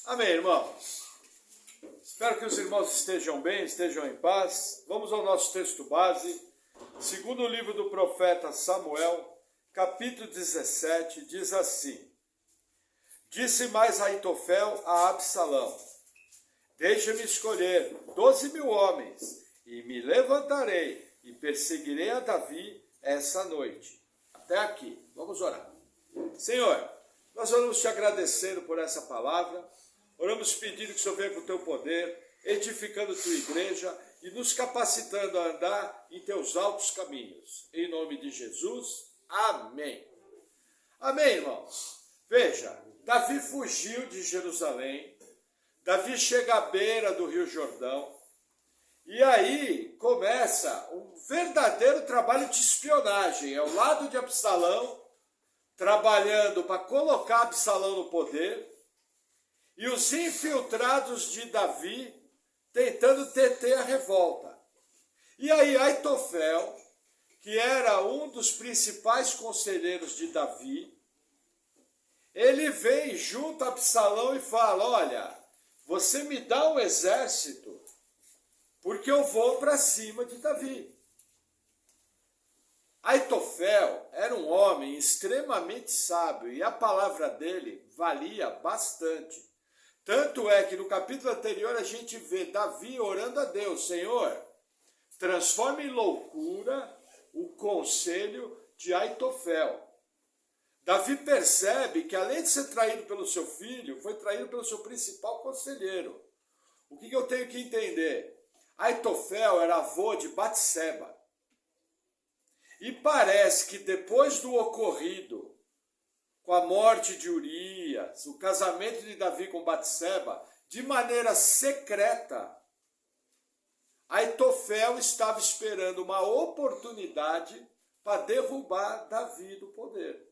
Amém, irmãos? Espero que os irmãos estejam bem, estejam em paz. Vamos ao nosso texto base, segundo o livro do profeta Samuel, capítulo 17, diz assim: Disse mais Aitofel a Absalão: Deixa-me escolher 12.000 homens, e me levantarei e perseguirei a Davi essa noite. Até aqui, vamos orar. Senhor, nós oramos te agradecendo por essa palavra, oramos pedindo que o Senhor venha com o teu poder, edificando tua igreja e nos capacitando a andar em teus altos caminhos. Em nome de Jesus, amém. Amém, irmãos? Veja, Davi fugiu de Jerusalém, Davi chega à beira do Rio Jordão, e aí começa um verdadeiro trabalho de espionagem, ao lado de Absalão, trabalhando para colocar Absalão no poder, e os infiltrados de Davi tentando deter a revolta. E aí Aitofel, que era um dos principais conselheiros de Davi, ele vem junto a Absalão e fala: olha, você me dá um exército, porque eu vou para cima de Davi. Aitofel era um homem extremamente sábio e a palavra dele valia bastante. Tanto é que no capítulo anterior a gente vê Davi orando a Deus: Senhor, transforme em loucura o conselho de Aitofel. Davi percebe que além de ser traído pelo seu filho, foi traído pelo seu principal conselheiro. O que eu tenho que entender? Aitofel era avô de Batseba. E parece que depois do ocorrido, com a morte de Urias, o casamento de Davi com Batseba, de maneira secreta, Aitofel estava esperando uma oportunidade para derrubar Davi do poder.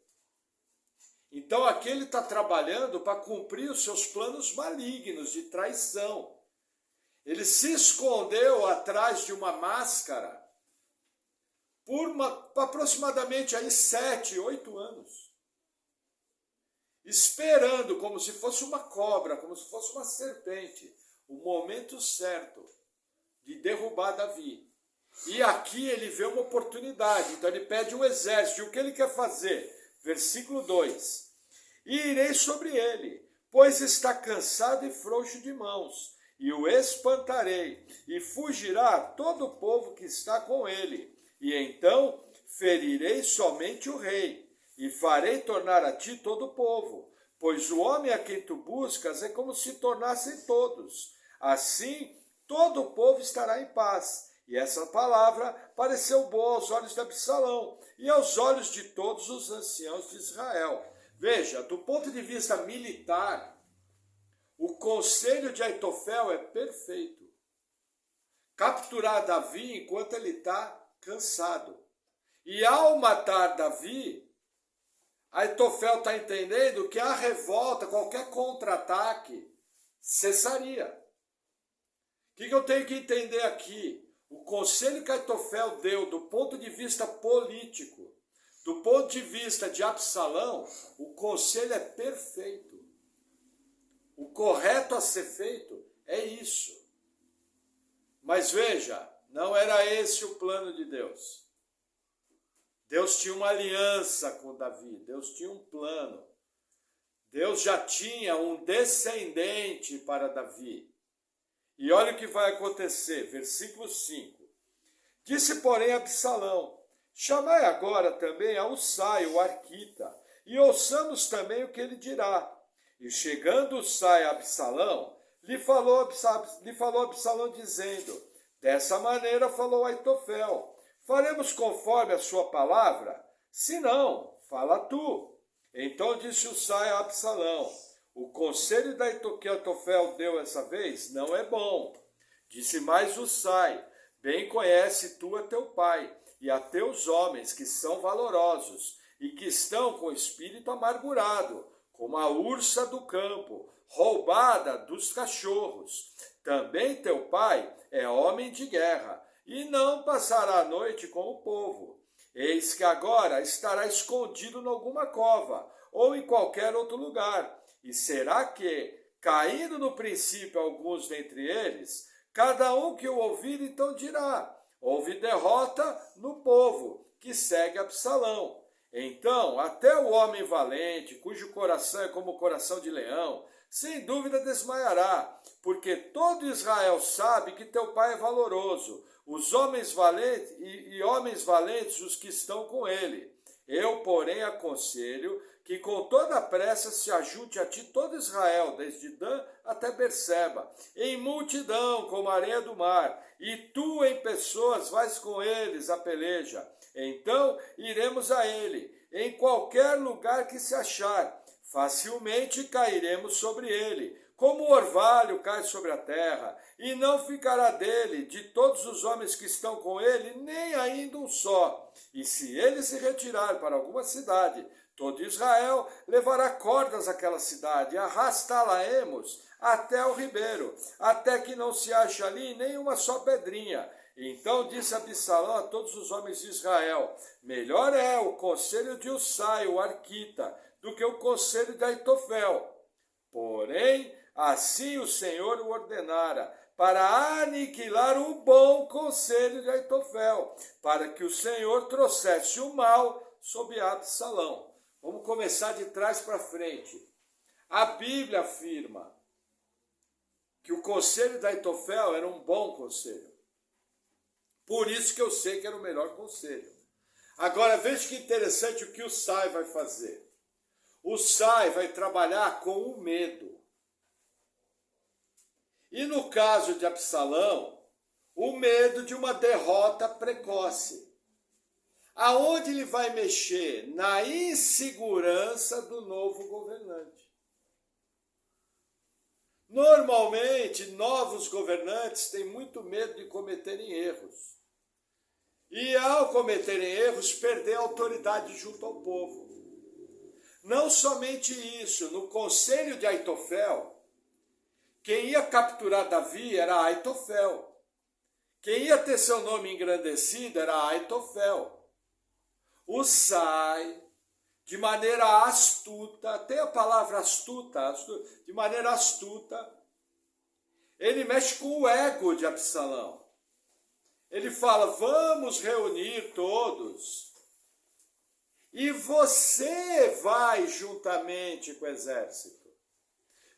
Então aqui ele está trabalhando para cumprir os seus planos malignos de traição. Ele se escondeu atrás de uma máscara por aproximadamente aí 7, 8 anos. Esperando como se fosse uma cobra, como se fosse uma serpente, o momento certo de derrubar Davi. E aqui ele vê uma oportunidade, então ele pede um exército. E o que ele quer fazer? Versículo 2. E irei sobre ele, pois está cansado e frouxo de mãos, e o espantarei, e fugirá todo o povo que está com ele. E então ferirei somente o rei, e farei tornar a ti todo o povo, pois o homem a quem tu buscas é como se tornassem todos. Assim todo o povo estará em paz. E essa palavra pareceu boa aos olhos de Absalão e aos olhos de todos os anciãos de Israel. Veja, do ponto de vista militar, o conselho de Aitofel é perfeito. Capturar Davi enquanto ele está cansado. E ao matar Davi, Aitofel está entendendo que a revolta, qualquer contra-ataque, cessaria. O que eu tenho que entender aqui? O conselho que Aitofel deu do ponto de vista político, do ponto de vista de Absalão, o conselho é perfeito. O correto a ser feito é isso. Mas veja, não era esse o plano de Deus. Deus tinha uma aliança com Davi, Deus tinha um plano. Deus já tinha um descendente para Davi. E olha o que vai acontecer, versículo 5. Disse, porém, Absalão: chamai agora também a Ussai, o arquita, e ouçamos também o que ele dirá. E chegando Ussai a Absalão, lhe falou Absalão dizendo: dessa maneira falou Aitofel: faremos conforme a sua palavra? Se não, fala tu. Então disse Ussai a Absalão: o conselho que Aitofel deu essa vez não é bom. Disse mais Ussai: bem conhece tu a teu pai e a teus homens que são valorosos e que estão com o espírito amargurado, como a ursa do campo, roubada dos cachorros. Também teu pai é homem de guerra e não passará a noite com o povo. Eis que agora estará escondido em alguma cova ou em qualquer outro lugar. E será que, Caindo no princípio alguns dentre eles, cada um que o ouvir então dirá: houve derrota no povo que segue Absalão. Então, até o homem valente, cujo coração é como o coração de leão, sem dúvida desmaiará, porque todo Israel sabe que teu pai é valoroso, os homens valentes e homens valentes os que estão com ele. Eu, porém, aconselho que com toda a pressa se ajunte a ti todo Israel, desde Dan até Berseba, em multidão como a areia do mar, e tu em pessoas vais com eles a peleja. Então iremos a ele, em qualquer lugar que se achar, facilmente cairemos sobre ele, como o orvalho cai sobre a terra, e não ficará dele, de todos os homens que estão com ele, nem ainda um só. E se ele se retirar para alguma cidade, todo Israel levará cordas àquela cidade, e arrastá-la-emos até o ribeiro, até que não se ache ali nem uma só pedrinha. Então disse Absalão a todos os homens de Israel: melhor é o conselho de Ussai, o arquita, do que o conselho de Aitofel. Porém, assim o Senhor o ordenara, para aniquilar o bom conselho de Aitofel, para que o Senhor trouxesse o mal sobre Absalão. Vamos começar de trás para frente. A Bíblia afirma que o conselho de Aitofel era um bom conselho. Por isso que eu sei que era o melhor conselho. Agora veja que interessante o que o Ussai vai fazer. O Ussai vai trabalhar com o medo. E no caso de Absalão, o medo de uma derrota precoce. Aonde ele vai mexer? Na insegurança do novo governante. Normalmente, novos governantes têm muito medo de cometerem erros. E ao cometerem erros, perder a autoridade junto ao povo. Não somente isso, no conselho de Aitofel, quem ia capturar Davi era Aitofel. Quem ia ter seu nome engrandecido era Aitofel. Ussai, de maneira astuta, tem a palavra astuta, de maneira astuta, ele mexe com o ego de Absalão. Ele fala: vamos reunir todos, e você vai juntamente com o exército.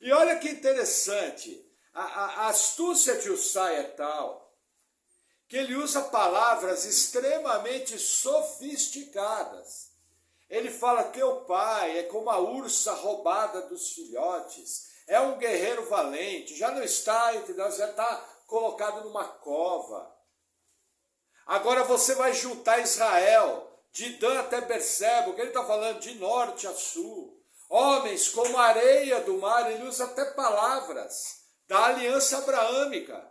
E olha que interessante, a astúcia de Ussai é tal, que ele usa palavras extremamente sofisticadas. Ele fala que o pai é como a ursa roubada dos filhotes, é um guerreiro valente, já não está entre nós, já está colocado numa cova. Agora você vai juntar Israel, de Dan até Berseba, que ele está falando de norte a sul. Homens como a areia do mar, ele usa até palavras da aliança abraâmica.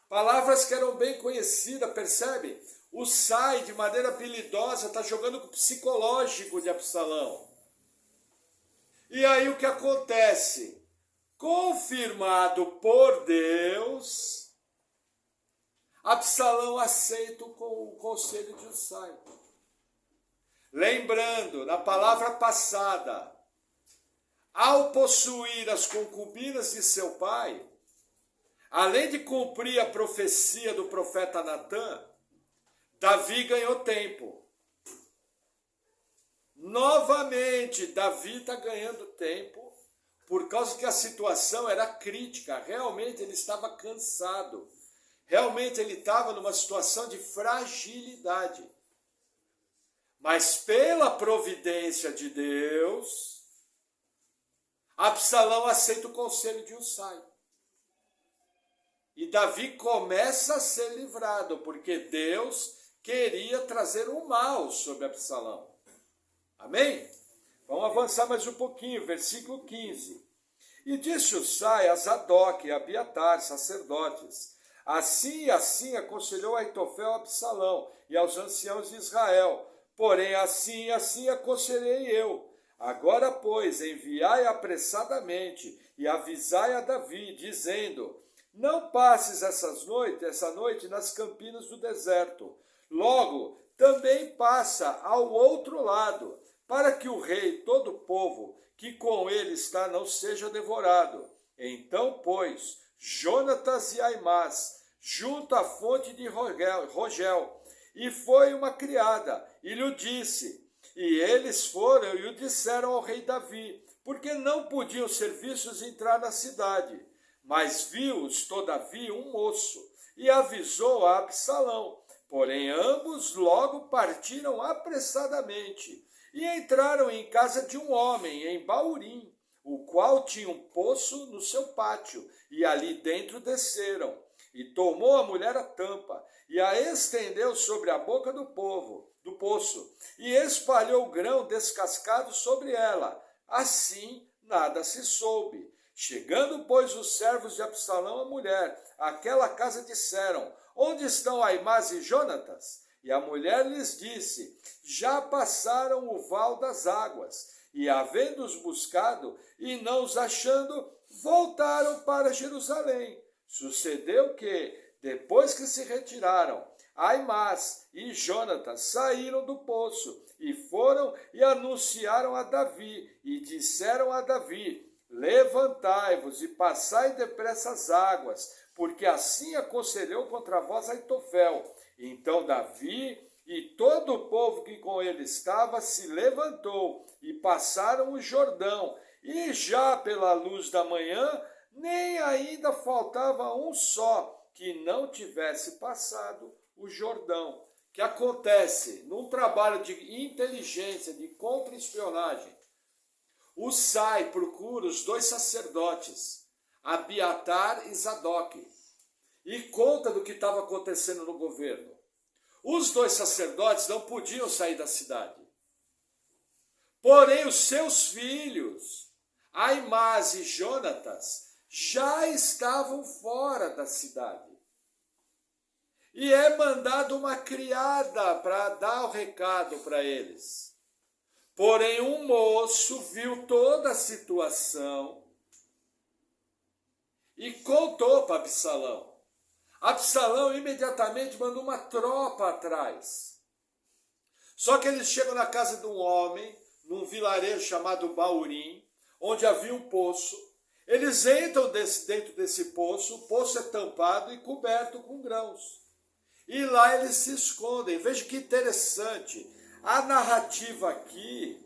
Palavras que eram bem conhecidas, percebe? Ussai, de maneira habilidosa, está jogando com o psicológico de Absalão. E aí o que acontece? Confirmado por Deus, Absalão aceita o conselho de Ussai. Lembrando, na palavra passada, ao possuir as concubinas de seu pai, além de cumprir a profecia do profeta Natã, Davi ganhou tempo. Novamente, Davi está ganhando tempo, por causa que a situação era crítica. Realmente ele estava cansado. Realmente ele estava numa situação de fragilidade. Mas pela providência de Deus, Absalão aceita o conselho de Ussai. E Davi começa a ser livrado, porque Deus queria trazer um mal sobre Absalão. Amém? Vamos avançar mais um pouquinho, versículo 15. E disse Ussai a Zadok e a Abiatar, sacerdotes: assim e assim aconselhou Aitofel a Absalão e aos anciãos de Israel. Porém, assim e assim aconselhei eu. Agora, pois, enviai apressadamente e avisai a Davi, dizendo: não passes essa noite nas campinas do deserto. Logo, também passa ao outro lado, para que o rei e todo o povo que com ele está não seja devorado. Então, pois, Jonatas e Aimás, junto à fonte de Rogel, e foi uma criada, e lhe disse. E eles foram e o disseram ao rei Davi, porque não podiam serviços entrar na cidade. Mas viu-os, todavia, um moço, e avisou a Absalão. Porém, ambos logo partiram apressadamente, e entraram em casa de um homem, em Baurim, o qual tinha um poço no seu pátio, e ali dentro desceram. E tomou a mulher a tampa, e a estendeu sobre a boca do poço, e espalhou grão descascado sobre ela. Assim nada se soube. Chegando, pois, os servos de Absalão à mulher, àquela casa disseram: onde estão Aimás e Jonatas? E a mulher lhes disse: já passaram o val das águas. E havendo-os buscado e não os achando, voltaram para Jerusalém. Sucedeu que, depois que se retiraram, Aimás e Jonatas saíram do poço e foram e anunciaram a Davi e disseram a Davi: levantai-vos e passai depressa as águas, porque assim aconselhou contra vós Aitofel. Então Davi e todo o povo que com ele estava se levantou e passaram o Jordão, e já pela luz da manhã nem ainda faltava um só que não tivesse passado o Jordão. O que acontece num trabalho de inteligência, de contra-espionagem? O Sai procura os dois sacerdotes, Abiatar e Zadok, e conta do que estava acontecendo no governo. Os dois sacerdotes não podiam sair da cidade. Porém, os seus filhos, Aimás e Jonatas, já estavam fora da cidade. E é mandado uma criada para dar o recado para eles. Porém, um moço viu toda a situação e contou para Absalão. Absalão imediatamente mandou uma tropa atrás. Só que eles chegam na casa de um homem, num vilarejo chamado Baurim, onde havia um poço. Eles entram dentro desse poço, o poço é tampado e coberto com grãos. E lá eles se escondem. Veja que interessante. A narrativa aqui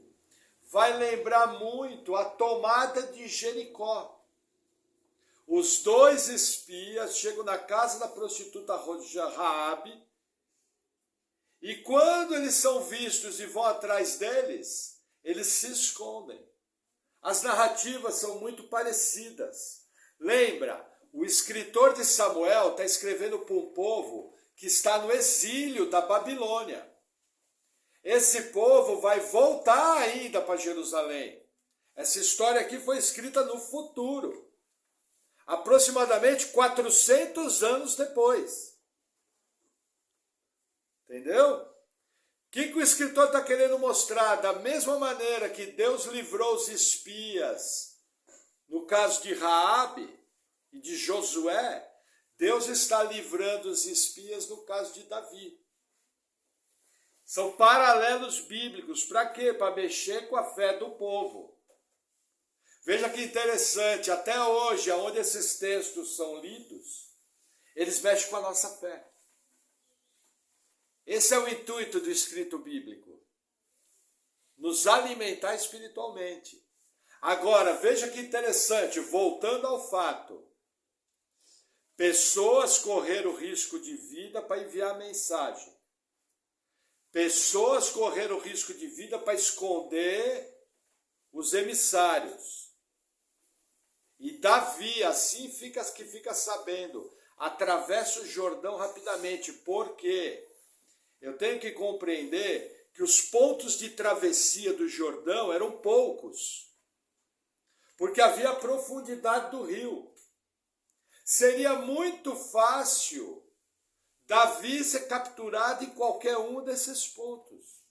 vai lembrar muito a tomada de Jericó. Os dois espias chegam na casa da prostituta Raabe, e quando eles são vistos e vão atrás deles, eles se escondem. As narrativas são muito parecidas. Lembra, o escritor de Samuel está escrevendo para um povo que está no exílio da Babilônia. Esse povo vai voltar ainda para Jerusalém. Essa história aqui foi escrita no futuro, aproximadamente 400 anos depois. Entendeu? O que o escritor está querendo mostrar? Da mesma maneira que Deus livrou os espias, no caso de Raabe e de Josué, Deus está livrando os espias no caso de Davi. São paralelos bíblicos. Para quê? Para mexer com a fé do povo. Veja que interessante, até hoje, onde esses textos são lidos, eles mexem com a nossa fé. Esse é o intuito do escrito bíblico. Nos alimentar espiritualmente. Agora, veja que interessante, voltando ao fato. Pessoas correram risco de vida para enviar mensagem. Pessoas correram risco de vida para esconder os emissários. E Davi, assim fica sabendo, atravessa o Jordão rapidamente. Por quê? Eu tenho que compreender que os pontos de travessia do Jordão eram poucos, porque havia a profundidade do rio. Seria muito fácil Davi ser capturado em qualquer um desses pontos.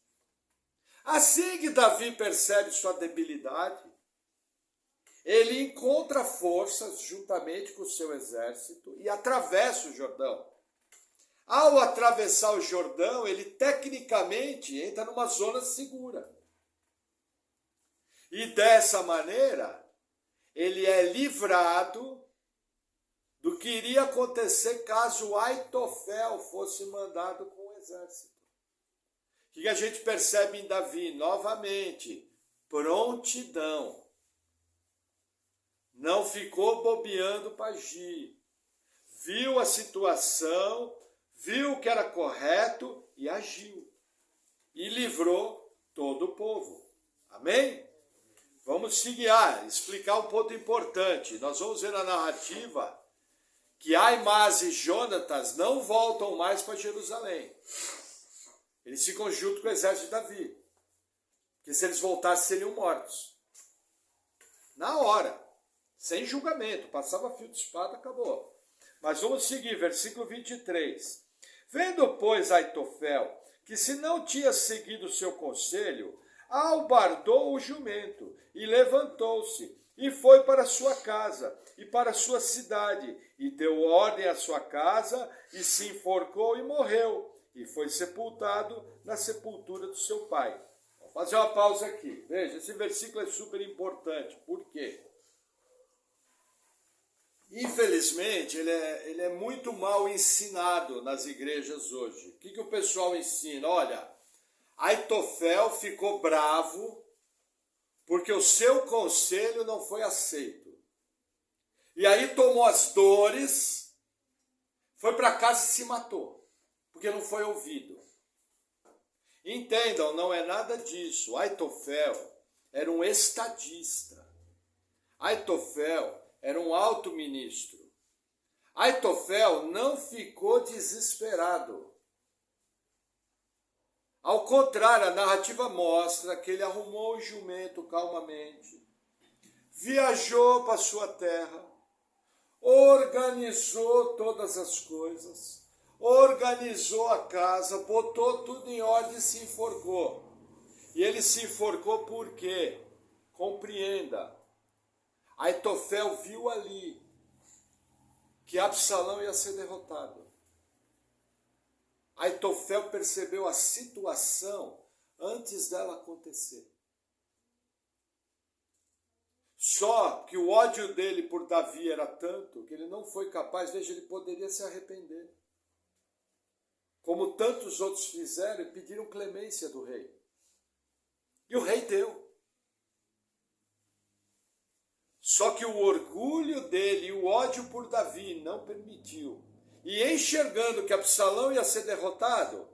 Assim que Davi percebe sua debilidade, ele encontra forças juntamente com o seu exército e atravessa o Jordão. Ao atravessar o Jordão, ele tecnicamente entra numa zona segura. E dessa maneira, ele é livrado do que iria acontecer caso Aitofel fosse mandado com o exército. O que a gente percebe em Davi? Novamente, prontidão. Não ficou bobeando para agir. Viu a situação, viu o que era correto e agiu. E livrou todo o povo. Amém? Vamos seguir, explicar um ponto importante. Nós vamos ver na narrativa que Aimás e Jonatas não voltam mais para Jerusalém. Eles ficam junto com o exército de Davi. Porque se eles voltassem, seriam mortos. Na hora. Sem julgamento. Passava fio de espada, acabou. Mas vamos seguir, versículo 23. Vendo, pois, Aitofel, que se não tinha seguido o seu conselho, albardou o jumento, e levantou-se, e foi para sua casa, e para sua cidade, e deu ordem à sua casa, e se enforcou e morreu, e foi sepultado na sepultura do seu pai. Vou fazer uma pausa aqui. Veja, esse versículo é super importante. Por quê? Infelizmente, ele é muito mal ensinado nas igrejas hoje. O que o pessoal ensina? Olha, Aitofel ficou bravo porque o seu conselho não foi aceito. E aí tomou as dores, foi para casa e se matou, porque não foi ouvido. Entendam, não é nada disso. Aitofel era um estadista. Aitofel era um alto ministro. Aitofel não ficou desesperado. Ao contrário, a narrativa mostra que ele arrumou o jumento calmamente, viajou para sua terra, organizou todas as coisas, organizou a casa, botou tudo em ordem e se enforcou. E ele se enforcou por quê? Compreenda. Aitofel viu ali que Absalão ia ser derrotado. Aitofel percebeu a situação antes dela acontecer. Só que o ódio dele por Davi era tanto que ele não foi capaz, veja, ele poderia se arrepender. Como tantos outros fizeram e pediram clemência do rei. E o rei deu. Só que o orgulho dele e o ódio por Davi não permitiu. E enxergando que Absalão ia ser derrotado,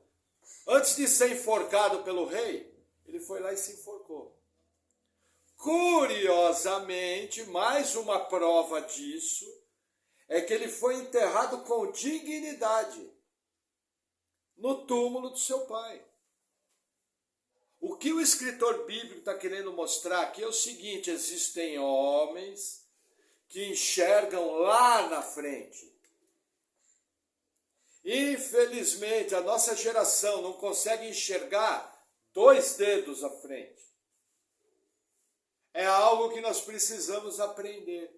antes de ser enforcado pelo rei, ele foi lá e se enforcou. Curiosamente, mais uma prova disso é que ele foi enterrado com dignidade no túmulo do seu pai. O que o escritor bíblico está querendo mostrar aqui é o seguinte: existem homens que enxergam lá na frente. Infelizmente, a nossa geração não consegue enxergar 2 dedos à frente. É algo que nós precisamos aprender.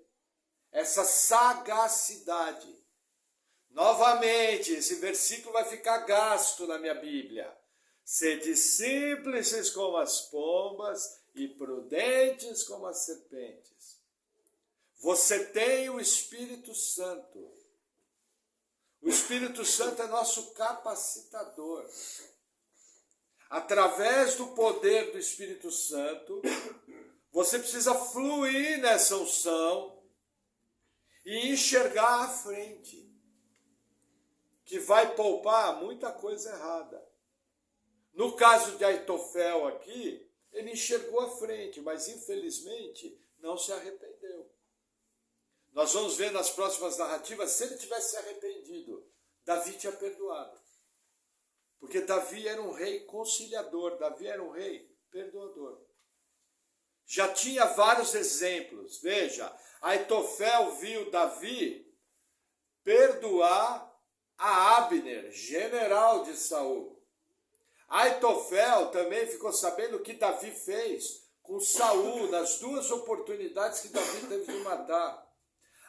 Essa sagacidade. Novamente, esse versículo vai ficar gasto na minha Bíblia. Sede simples como as pombas e prudentes como as serpentes. Você tem o Espírito Santo. O Espírito Santo é nosso capacitador. Através do poder do Espírito Santo, você precisa fluir nessa unção e enxergar à frente, que vai poupar muita coisa errada. No caso de Aitofel aqui, ele enxergou à frente, mas infelizmente não se arrependeu. Nós vamos ver nas próximas narrativas, se ele tivesse se arrependido, Davi tinha perdoado. Porque Davi era um rei conciliador, Davi era um rei perdoador. Já tinha vários exemplos. Veja, Aitofel viu Davi perdoar a Abner, general de Saul. Aitofel também ficou sabendo o que Davi fez com Saul nas 2 oportunidades que Davi teve de matar.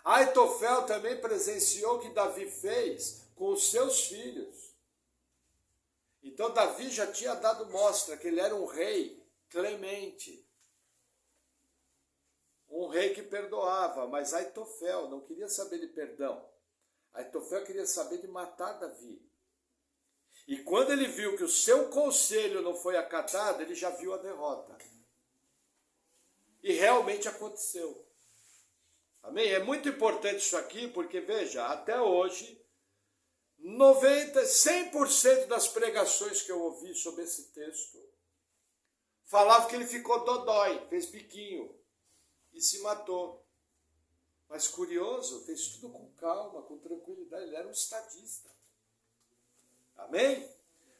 Aitofel também presenciou o que Davi fez com os seus filhos. Então Davi já tinha dado mostra que ele era um rei clemente. um rei que perdoava, mas Aitofel não queria saber de perdão. Aitofel queria saber de matar Davi. E quando ele viu que o seu conselho não foi acatado, ele já viu a derrota. E realmente aconteceu. Amém? É muito importante isso aqui, porque veja, até hoje, 100% das pregações que eu ouvi sobre esse texto, falavam que ele ficou dodói, fez biquinho e se matou. Mas curioso, fez tudo com calma, com tranquilidade, ele era um estadista. Amém?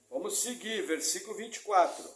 Vamos seguir, versículo 24.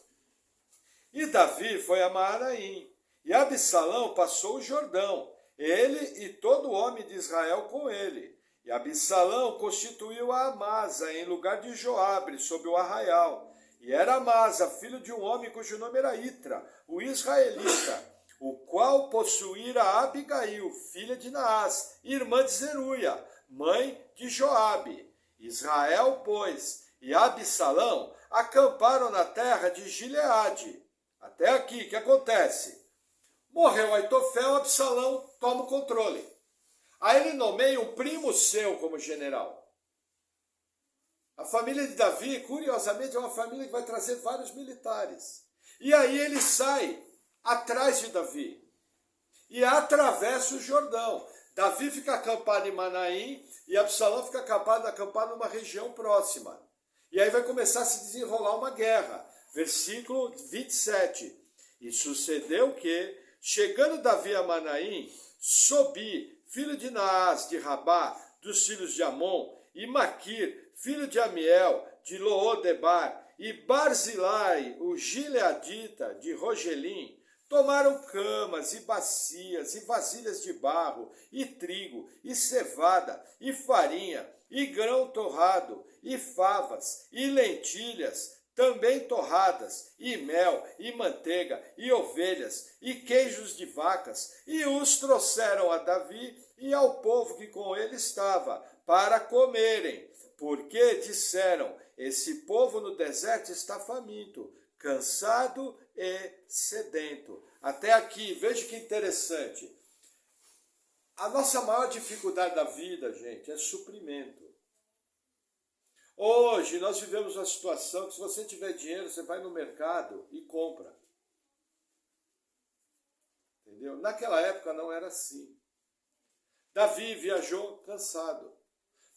E Davi foi a Mahanaim, e Absalão passou o Jordão, ele e todo homem de Israel com ele. E Absalão constituiu a Amasa em lugar de Joabe sobre o arraial. E era Amasa, filho de um homem cujo nome era Itra, o israelita, o qual possuíra Abigail, filha de Naás, irmã de Zeruia, mãe de Joabe. Israel, pois, e Absalão acamparam na terra de Gileade. Até aqui, o que acontece? Morreu Aitofel, Absalão toma o controle. Aí ele nomeia um primo seu como general. A família de Davi, curiosamente, é uma família que vai trazer vários militares. E aí ele sai atrás de Davi e atravessa o Jordão. Davi fica acampado em Manaim e Absalão fica acampado numa região próxima. E aí vai começar a se desenrolar uma guerra. Versículo 27. E sucedeu que, chegando Davi a Manaim, Sobi, filho de Naás, de Rabá, dos filhos de Amon, e Maquir, filho de Amiel, de Loodebar, e Barzilai, o gileadita, de Rogelim, tomaram camas e bacias e vasilhas de barro, e trigo, e cevada, e farinha, e grão torrado, e favas, e lentilhas, também torradas, e mel, e manteiga, e ovelhas, e queijos de vacas, e os trouxeram a Davi e ao povo que com ele estava, para comerem, porque disseram, esse povo no deserto está faminto, cansado e sedento. Até aqui, veja que interessante. A nossa maior dificuldade da vida, gente, é suprimento. Hoje nós vivemos uma situação que se você tiver dinheiro, você vai no mercado e compra. Entendeu? Naquela época não era assim. Davi viajou cansado.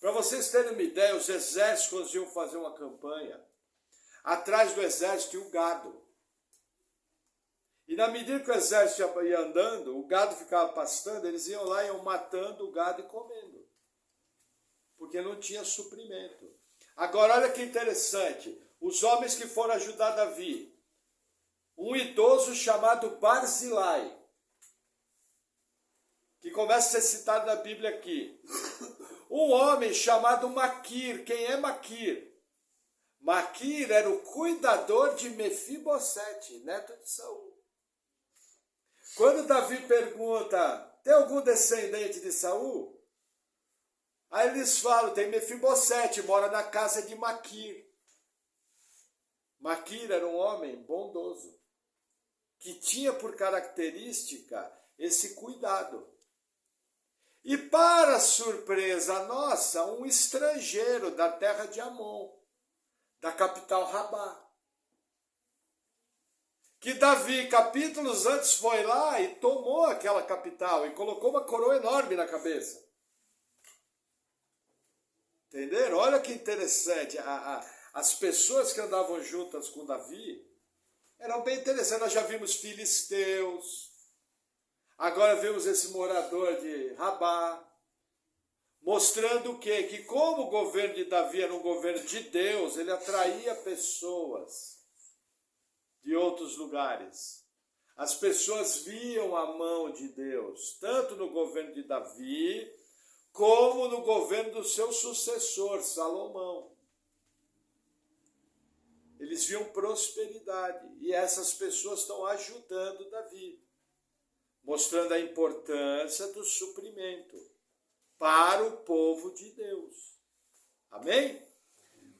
Para vocês terem uma ideia, os exércitos, quando iam fazer uma campanha, atrás do exército tinha o gado. E na medida que o exército ia andando, o gado ficava pastando, eles iam lá e iam matando o gado e comendo. Porque não tinha suprimento. Agora, olha que interessante. Os homens que foram ajudar Davi. Um idoso chamado Barzilai, que começa a ser citado na Bíblia aqui. Um homem chamado Maquir. Quem é Maquir? Maquir era o cuidador de Mefibosete, neto de Saul. Quando Davi pergunta, tem algum descendente de Saul? Aí eles falam, tem Mefibosete, mora na casa de Maquir. Maquir era um homem bondoso, que tinha por característica esse cuidado. E para surpresa nossa, um estrangeiro da terra de Amon, da capital Rabá. Que Davi, capítulos antes, foi lá e tomou aquela capital e colocou uma coroa enorme na cabeça. Entenderam? Olha que interessante. As pessoas que andavam juntas com Davi eram bem interessantes. Nós já vimos filisteus. Agora vemos esse morador de Rabá. Mostrando o quê? Que como o governo de Davi era um governo de Deus, ele atraía pessoas de outros lugares. As pessoas viam a mão de Deus, tanto no governo de Davi, como no governo do seu sucessor, Salomão. Eles viam prosperidade, e essas pessoas estão ajudando Davi, mostrando a importância do suprimento para o povo de Deus. Amém?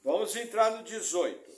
Vamos entrar no 18.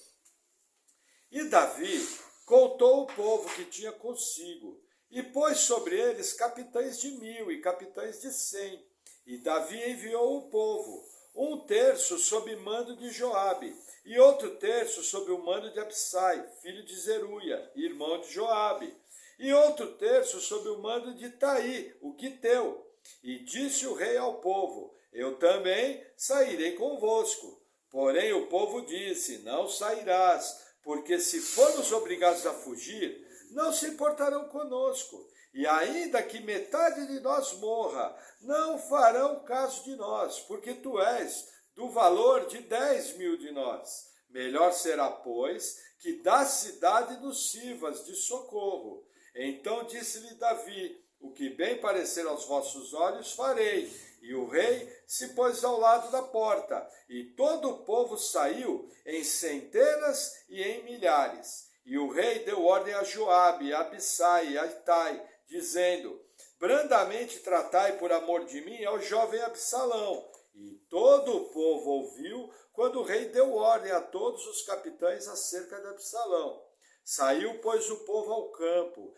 E Davi contou o povo que tinha consigo, e pôs sobre eles capitães de 1000 e capitães de 100. E Davi enviou o povo, um terço sob mando de Joabe, e outro terço sob o mando de Absai, filho de Zeruia, irmão de Joabe, e outro terço sob o mando de Itaí, o Quiteu. E disse o rei ao povo: eu também sairei convosco. Porém o povo disse: não sairás, porque se formos obrigados a fugir, não se importarão conosco. E ainda que metade de nós morra, não farão caso de nós, porque tu és do valor de 10.000 de nós. Melhor será, pois, que da cidade nos sirvas de socorro. Então disse-lhe Davi: o que bem parecer aos vossos olhos farei. E o rei se pôs ao lado da porta, e todo o povo saiu em centenas e em milhares. E o rei deu ordem a Joabe, a Abissai e a Itai, dizendo: brandamente tratai por amor de mim ao jovem Absalão. E todo o povo ouviu quando o rei deu ordem a todos os capitães acerca de Absalão. Saiu, pois, o povo ao campo,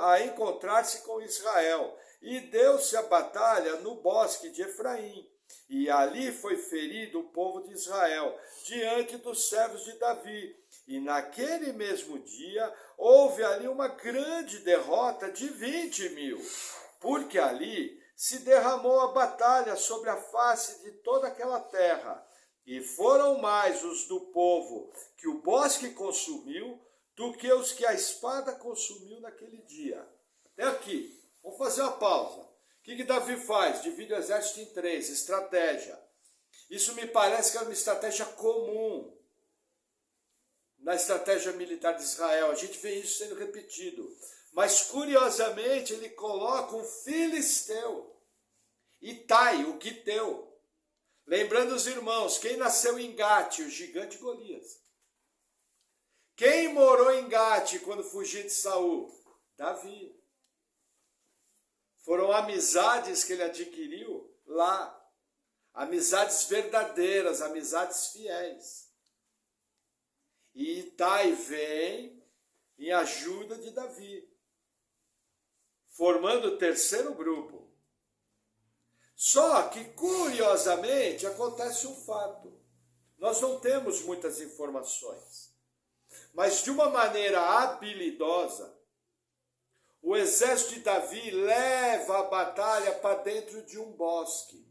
a encontrar-se com Israel, e deu-se a batalha no bosque de Efraim. E ali foi ferido o povo de Israel, diante dos servos de Davi. E naquele mesmo dia houve ali uma grande derrota de 20.000, porque ali se derramou a batalha sobre a face de toda aquela terra. E foram mais os do povo que o bosque consumiu do que os que a espada consumiu naquele dia. Até aqui. Vamos fazer uma pausa. O que Davi faz? Divide o exército em 3, estratégia. Isso me parece que era uma estratégia comum na estratégia militar de Israel. A gente vê isso sendo repetido. Mas, curiosamente, ele coloca um filisteu, Itai, o Quiteu. Lembrando os irmãos, quem nasceu em Gate? O gigante Golias. Quem morou em Gate quando fugia de Saul? Davi. Foram amizades que ele adquiriu lá. Amizades verdadeiras, amizades fiéis. E Itai vem em ajuda de Davi, formando o terceiro grupo. Só que, curiosamente, acontece um fato. Nós não temos muitas informações. Mas, de uma maneira habilidosa, o exército de Davi leva a batalha para dentro de um bosque.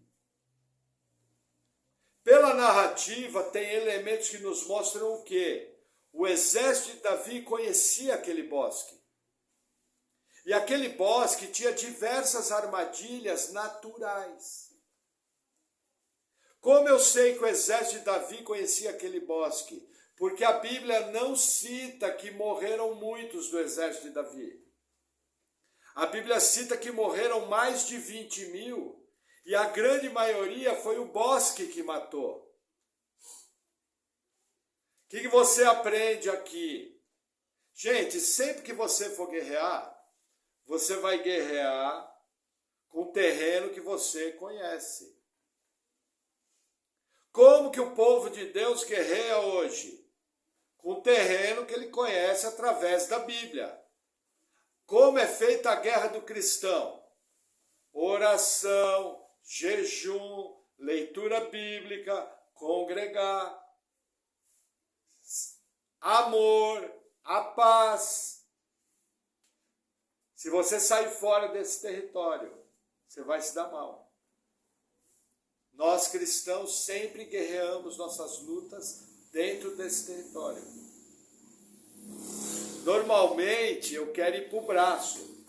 Pela narrativa, tem elementos que nos mostram o quê? O exército de Davi conhecia aquele bosque. E aquele bosque tinha diversas armadilhas naturais. Como eu sei que o exército de Davi conhecia aquele bosque? Porque a Bíblia não cita que morreram muitos do exército de Davi. A Bíblia cita que morreram mais de 20.000, e a grande maioria foi o bosque que matou. O que você aprende aqui? Gente, sempre que você for guerrear, você vai guerrear com o terreno que você conhece. Como que o povo de Deus guerreia hoje? Com o terreno que ele conhece através da Bíblia. Como é feita a guerra do cristão? Oração, jejum, leitura bíblica, congregar, amor, a paz. Se você sair fora desse território, você vai se dar mal. Nós cristãos sempre guerreamos nossas lutas dentro desse território. Normalmente eu quero ir para o braço.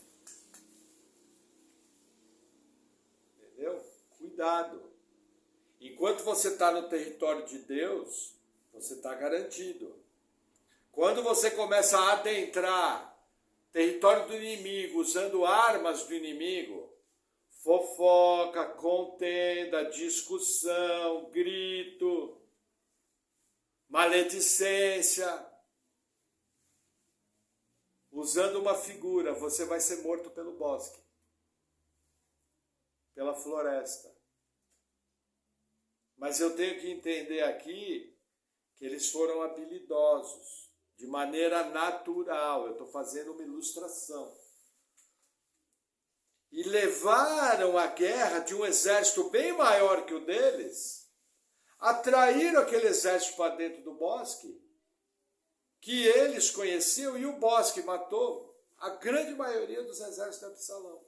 Entendeu? Cuidado. Enquanto você está no território de Deus, você está garantido. Quando você começa a adentrar território do inimigo, usando armas do inimigo, fofoca, contenda, discussão, grito, maledicência, usando uma figura, você vai ser morto pelo bosque, pela floresta. Mas eu tenho que entender aqui que eles foram habilidosos, de maneira natural. Eu estou fazendo uma ilustração. e levaram a guerra de um exército bem maior que o deles, atraíram aquele exército para dentro do bosque, que eles conheciam, e o bosque matou a grande maioria dos exércitos de Absalão,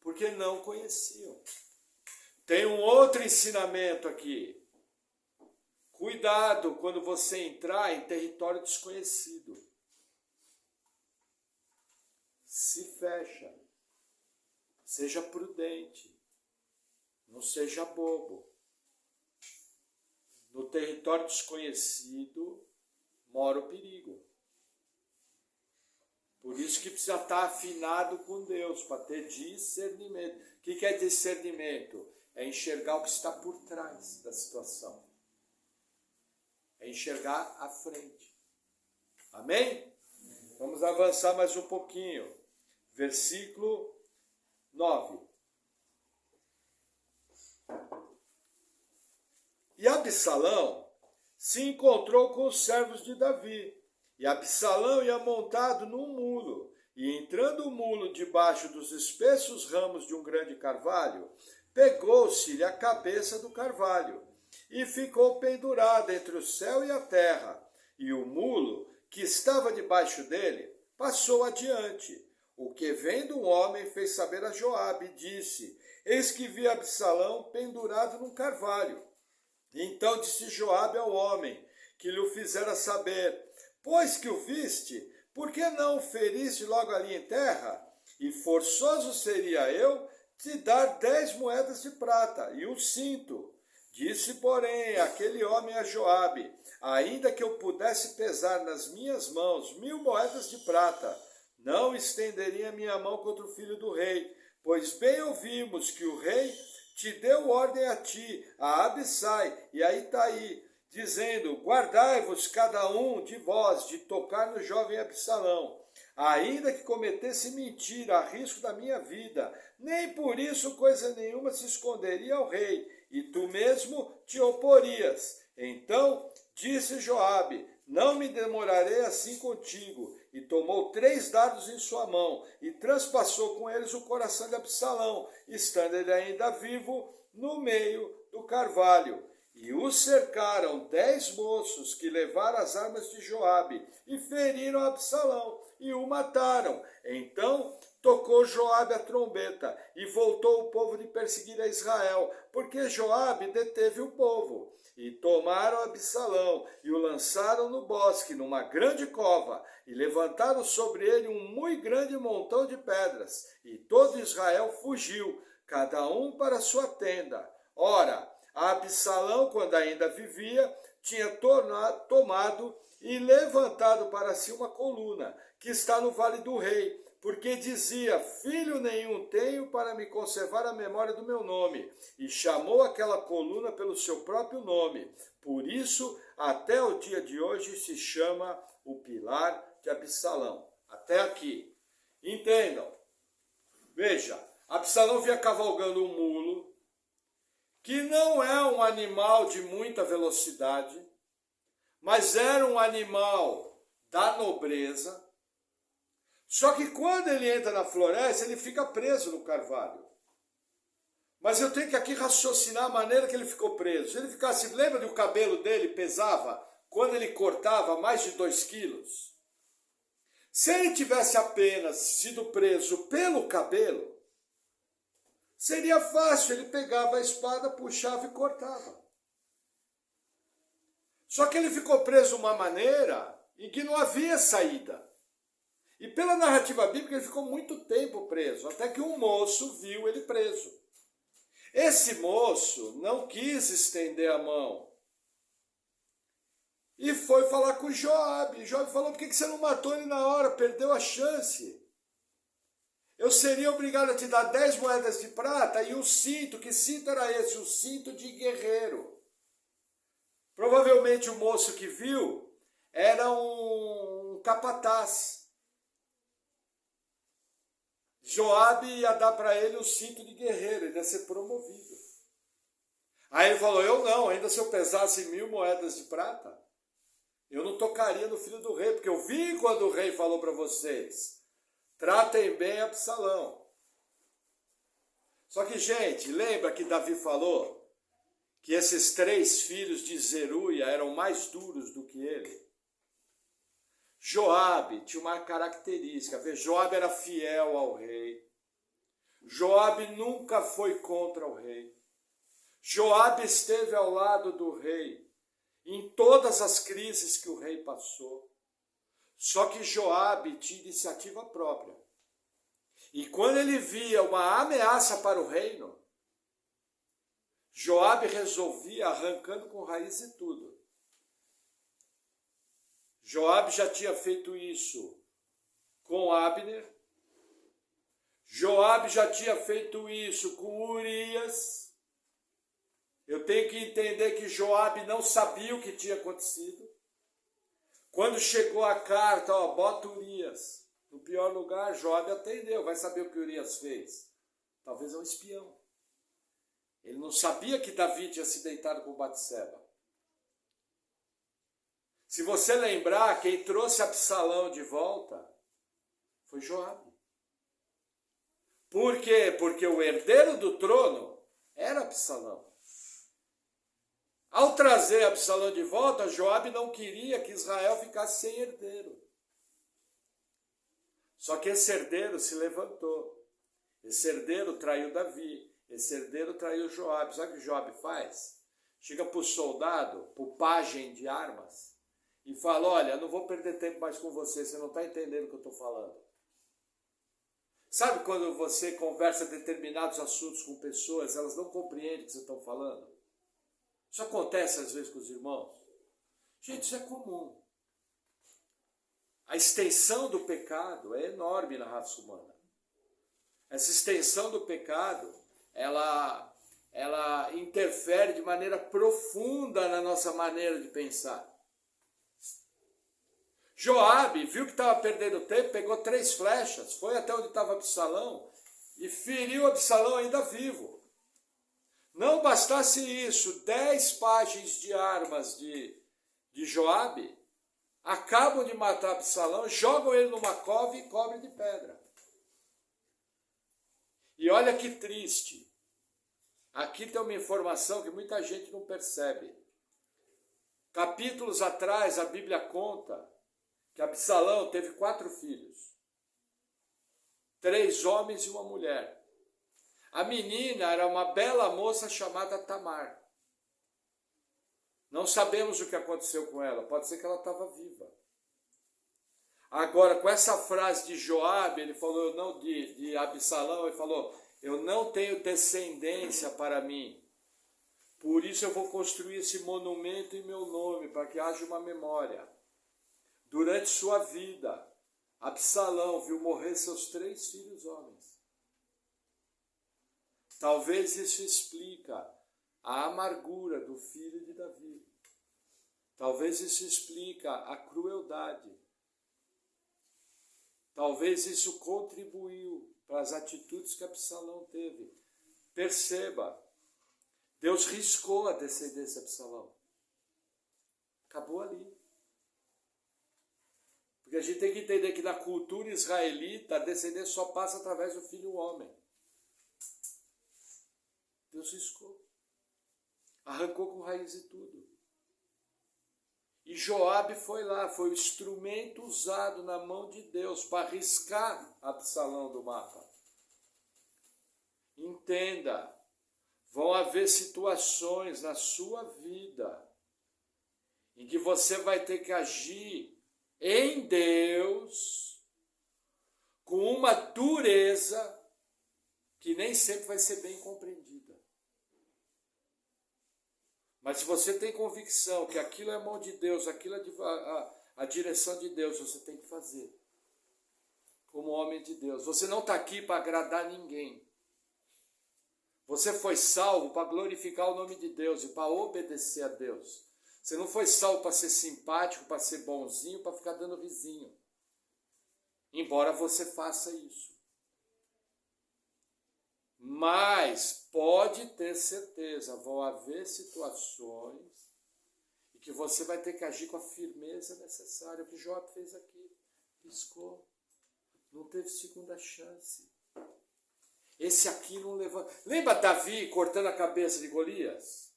porque não conheciam. Tem um outro ensinamento aqui. Cuidado quando você entrar em território desconhecido. Se fecha. Seja prudente. Não seja bobo. No território desconhecido mora o perigo. Por isso que precisa estar afinado com Deus, para ter discernimento. O que é discernimento? É enxergar o que está por trás da situação. É enxergar à frente. Amém? Vamos avançar mais um pouquinho. Versículo 9. E Absalão se encontrou com os servos de Davi. E Absalão ia montado num mulo. E entrando o mulo debaixo dos espessos ramos de um grande carvalho, pegou-se-lhe a cabeça do carvalho e ficou pendurada entre o céu e a terra. E o mulo, que estava debaixo dele, passou adiante. O que vendo um homem fez saber a Joabe e disse: Eis que vi Absalão pendurado num carvalho. Então disse Joabe ao homem que lhe o fizera saber: Pois que o viste, por que não o feriste logo ali em terra? E forçoso seria eu te dar 10 moedas de prata e um cinto. Disse, porém, aquele homem a Joabe: ainda que eu pudesse pesar nas minhas mãos 1000 moedas de prata, não estenderia minha mão contra o filho do rei, pois bem ouvimos que o rei te deu ordem a ti, a Abissai e a Itaí, dizendo: guardai-vos cada um de vós de tocar no jovem Absalão, ainda que cometesse mentira a risco da minha vida, nem por isso coisa nenhuma se esconderia ao rei, e tu mesmo te oporias. Então disse Joabe: não me demorarei assim contigo. E tomou 3 dardos em sua mão, e transpassou com eles o coração de Absalão, estando ele ainda vivo, no meio do carvalho. E o cercaram 10 moços que levaram as armas de Joabe, e feriram Absalão, e o mataram. Então tocou Joabe a trombeta, e voltou o povo de perseguir a Israel, porque Joabe deteve o povo. E tomaram Absalão, e o lançaram no bosque, numa grande cova, e levantaram sobre ele um muito grande montão de pedras. E todo Israel fugiu, cada um para sua tenda. Ora, Absalão, quando ainda vivia, tinha tomado e levantado para si uma coluna, que está no vale do rei, porque dizia: filho nenhum tenho para me conservar a memória do meu nome, e chamou aquela coluna pelo seu próprio nome. Por isso, até o dia de hoje se chama o Pilar de Absalão. Até aqui. Entendam. Veja, Absalão vinha cavalgando um mulo, que não é um animal de muita velocidade, mas era um animal da nobreza. Só que quando ele entra na floresta, ele fica preso no carvalho. Mas eu tenho que aqui raciocinar a maneira que ele ficou preso. Se ele ficasse, lembra que o cabelo dele pesava, quando ele cortava, mais de 2 quilos? Se ele tivesse apenas sido preso pelo cabelo, seria fácil, ele pegava a espada, puxava e cortava. Só que ele ficou preso de uma maneira em que não havia saída. E pela narrativa bíblica ele ficou muito tempo preso, até que um moço viu ele preso. Esse moço não quis estender a mão e foi falar com Joabe. Joabe falou: por que você não matou ele na hora? Perdeu a chance. Eu seria obrigado a te dar 10 moedas de prata e um cinto. Que cinto era esse? Um cinto de guerreiro. Provavelmente o moço que viu era um capataz. Joabe ia dar para ele o cinto de guerreiro, ele ia ser promovido. Aí ele falou: eu não, ainda se eu pesasse 1000 moedas de prata, eu não tocaria no filho do rei, porque eu vi quando o rei falou para vocês: tratem bem Absalão. Só que, gente, lembra que Davi falou que esses 3 filhos de Zeruia eram mais duros do que ele? Joabe tinha uma característica, Joabe era fiel ao rei. Joabe nunca foi contra o rei. Joabe esteve ao lado do rei em todas as crises que o rei passou. Só que Joabe tinha iniciativa própria. E quando ele via uma ameaça para o reino, Joabe resolvia arrancando com raiz e tudo. Joabe já tinha feito isso com Abner. Joabe já tinha feito isso com Urias. Eu tenho que entender que Joabe não sabia o que tinha acontecido. Quando chegou a carta, ó, bota Urias no pior lugar, Joabe atendeu. Vai saber o que Urias fez? Talvez é um espião. Ele não sabia que Davi tinha se deitado com Batseba. Se você lembrar, quem trouxe Absalão de volta foi Joabe. Por quê? Porque o herdeiro do trono era Absalão. Ao trazer Absalão de volta, Joabe não queria que Israel ficasse sem herdeiro. Só que esse herdeiro se levantou. Esse herdeiro traiu Davi. Esse herdeiro traiu Joabe. Sabe o que Joabe faz? Chega para o soldado, para o pajem de armas, e fala, olha, eu não vou perder tempo mais com você, você não está entendendo o que eu estou falando. Sabe quando você conversa determinados assuntos com pessoas, elas não compreendem o que você está falando? Isso acontece às vezes com os irmãos. Gente, isso é comum. A extensão do pecado é enorme na raça humana. Essa extensão do pecado, ela interfere de maneira profunda na nossa maneira de pensar. Joabe viu que estava perdendo tempo, pegou 3 flechas, foi até onde estava Absalão e feriu Absalão ainda vivo. Não bastasse isso, 10 pajens de armas de Joabe acabam de matar Absalão, jogam ele numa cova e cobrem de pedra. E olha que triste. Aqui tem uma informação que muita gente não percebe. Capítulos atrás, a Bíblia conta que Absalão teve 4 filhos. 3 homens e uma mulher. A menina era uma bela moça chamada Tamar. Não sabemos o que aconteceu com ela. Pode ser que ela estava viva. Agora, com essa frase de Joabe, ele falou, de Absalão, ele falou, eu não tenho descendência para mim. Por isso eu vou construir esse monumento em meu nome, para que haja uma memória. Durante sua vida, Absalão viu morrer seus 3 filhos homens. Talvez isso explica a amargura do filho de Davi. Talvez isso explica a crueldade. Talvez isso contribuiu para as atitudes que Absalão teve. Perceba, Deus riscou a descendência de Absalão. Acabou ali. Porque a gente tem que entender que na cultura israelita, a descendência só passa através do filho homem. Deus riscou. Arrancou com raiz e tudo. E Joabe foi lá, foi o instrumento usado na mão de Deus para riscar Absalão do mapa. Entenda, vão haver situações na sua vida em que você vai ter que agir em Deus com uma dureza que nem sempre vai ser bem compreendida. Mas se você tem convicção que aquilo é a mão de Deus, aquilo é a direção de Deus, você tem que fazer. Como homem de Deus. Você não está aqui para agradar ninguém. Você foi salvo para glorificar o nome de Deus e para obedecer a Deus. Você não foi salvo para ser simpático, para ser bonzinho, para ficar dando vizinho. Embora você faça isso. Mas pode ter certeza, vão haver situações em que você vai ter que agir com a firmeza necessária. O que Job fez aqui, piscou, não teve segunda chance. Esse aqui não levanta. Lembra Davi cortando a cabeça de Golias?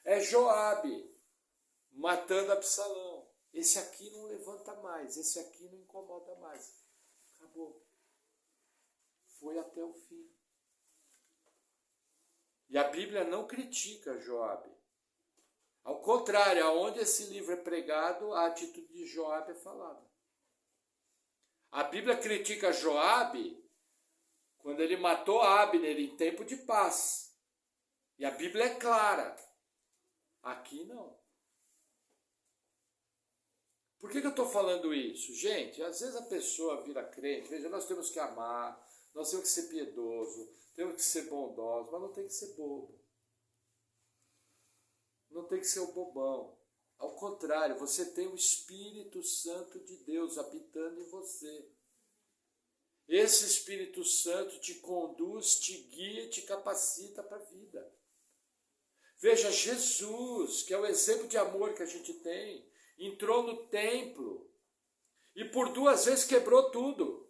É Joabe matando Absalão. Esse aqui não levanta mais, esse aqui não incomoda mais. Acabou. Foi até o fim. E a Bíblia não critica Joabe. Ao contrário, aonde esse livro é pregado, a atitude de Joabe é falada. A Bíblia critica Joabe quando ele matou Abner em tempo de paz. E a Bíblia é clara. Aqui não. Por que eu estou falando isso? Gente, às vezes a pessoa vira crente, veja, nós temos que amar, nós temos que ser piedoso, temos que ser bondosos, mas não tem que ser bobo. Não tem que ser o bobão. Ao contrário, você tem o Espírito Santo de Deus habitando em você. Esse Espírito Santo te conduz, te guia, te capacita para a vida. Veja, Jesus, que é o exemplo de amor que a gente tem, entrou no templo e por 2 vezes quebrou tudo.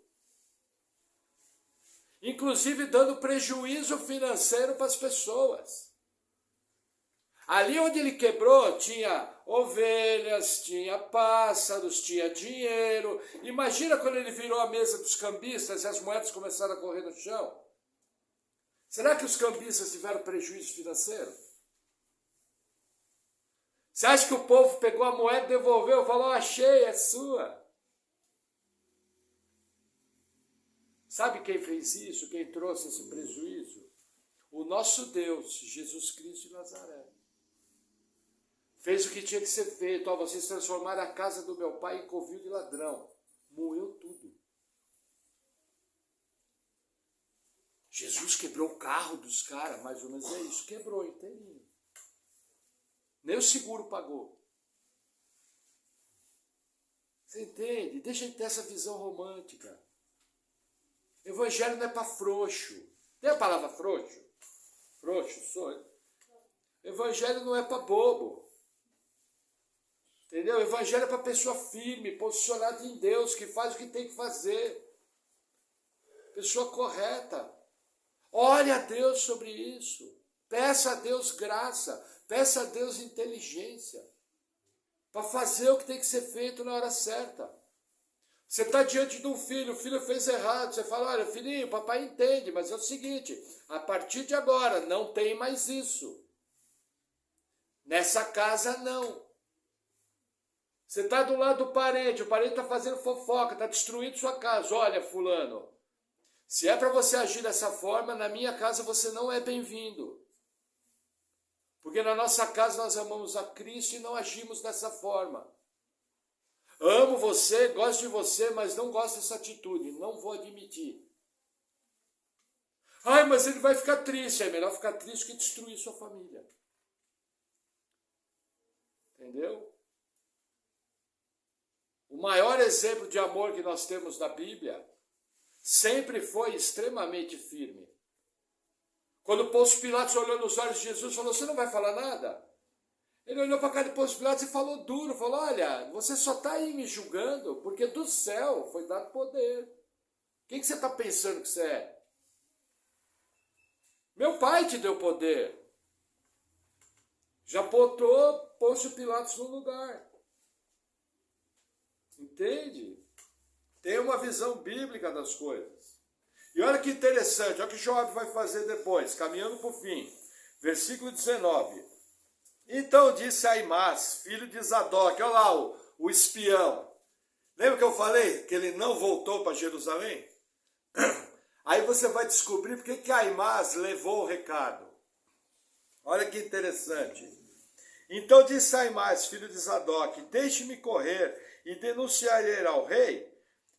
Inclusive dando prejuízo financeiro para as pessoas. Ali onde ele quebrou tinha ovelhas, tinha pássaros, tinha dinheiro. Imagina quando ele virou a mesa dos cambistas e as moedas começaram a correr no chão. Será que os cambistas tiveram prejuízo financeiro? Você acha que o povo pegou a moeda, devolveu, falou, achei, é sua? Sabe quem fez isso? Quem trouxe esse prejuízo? O nosso Deus, Jesus Cristo de Nazaré. Fez o que tinha que ser feito. Ó, vocês transformaram a casa do meu pai em covil de ladrão. Moeu tudo. Jesus quebrou o carro dos caras, mais ou menos é isso. Quebrou inteirinho. Nem o seguro pagou. Você entende? Deixa de ter essa visão romântica. Evangelho não é para frouxo. Tem a palavra frouxo? Frouxo, sou. Evangelho não é para bobo. Entendeu? Evangelho é para pessoa firme, posicionada em Deus, que faz o que tem que fazer. Pessoa correta. Ore a Deus sobre isso. Peça a Deus graça. Peça a Deus inteligência. Para fazer o que tem que ser feito na hora certa. Você está diante de um filho, o filho fez errado. Você fala, olha, filhinho, papai entende, mas é o seguinte, a partir de agora não tem mais isso. Nessa casa não. Você está do lado do parente, o parente está fazendo fofoca, está destruindo sua casa. Olha, fulano, se é para você agir dessa forma, na minha casa você não é bem-vindo. Porque na nossa casa nós amamos a Cristo e não agimos dessa forma. Amo você, gosto de você, mas não gosto dessa atitude, não vou admitir. Ai, mas ele vai ficar triste, é melhor ficar triste que destruir sua família. Entendeu? O maior exemplo de amor que nós temos na Bíblia sempre foi extremamente firme. Quando Pôncio Pilatos olhou nos olhos de Jesus e falou, você não vai falar nada? Ele olhou para a cara de Pôncio Pilatos e falou duro, falou, olha, você só está aí me julgando porque do céu foi dado poder. Quem que você está pensando que você é? Meu pai te deu poder. Já botou Pôncio Pilatos no lugar. Entende? Tem uma visão bíblica das coisas. E olha que interessante, olha o que Joabe vai fazer depois, caminhando para o fim. Versículo 19. Então disse Aimás, filho de Zadok, olha lá o espião. Lembra que eu falei que ele não voltou para Jerusalém? Aí você vai descobrir porque que Aimás levou o recado. Olha que interessante. Então disse Aimás, filho de Zadok, deixe-me correr e denunciarei ao rei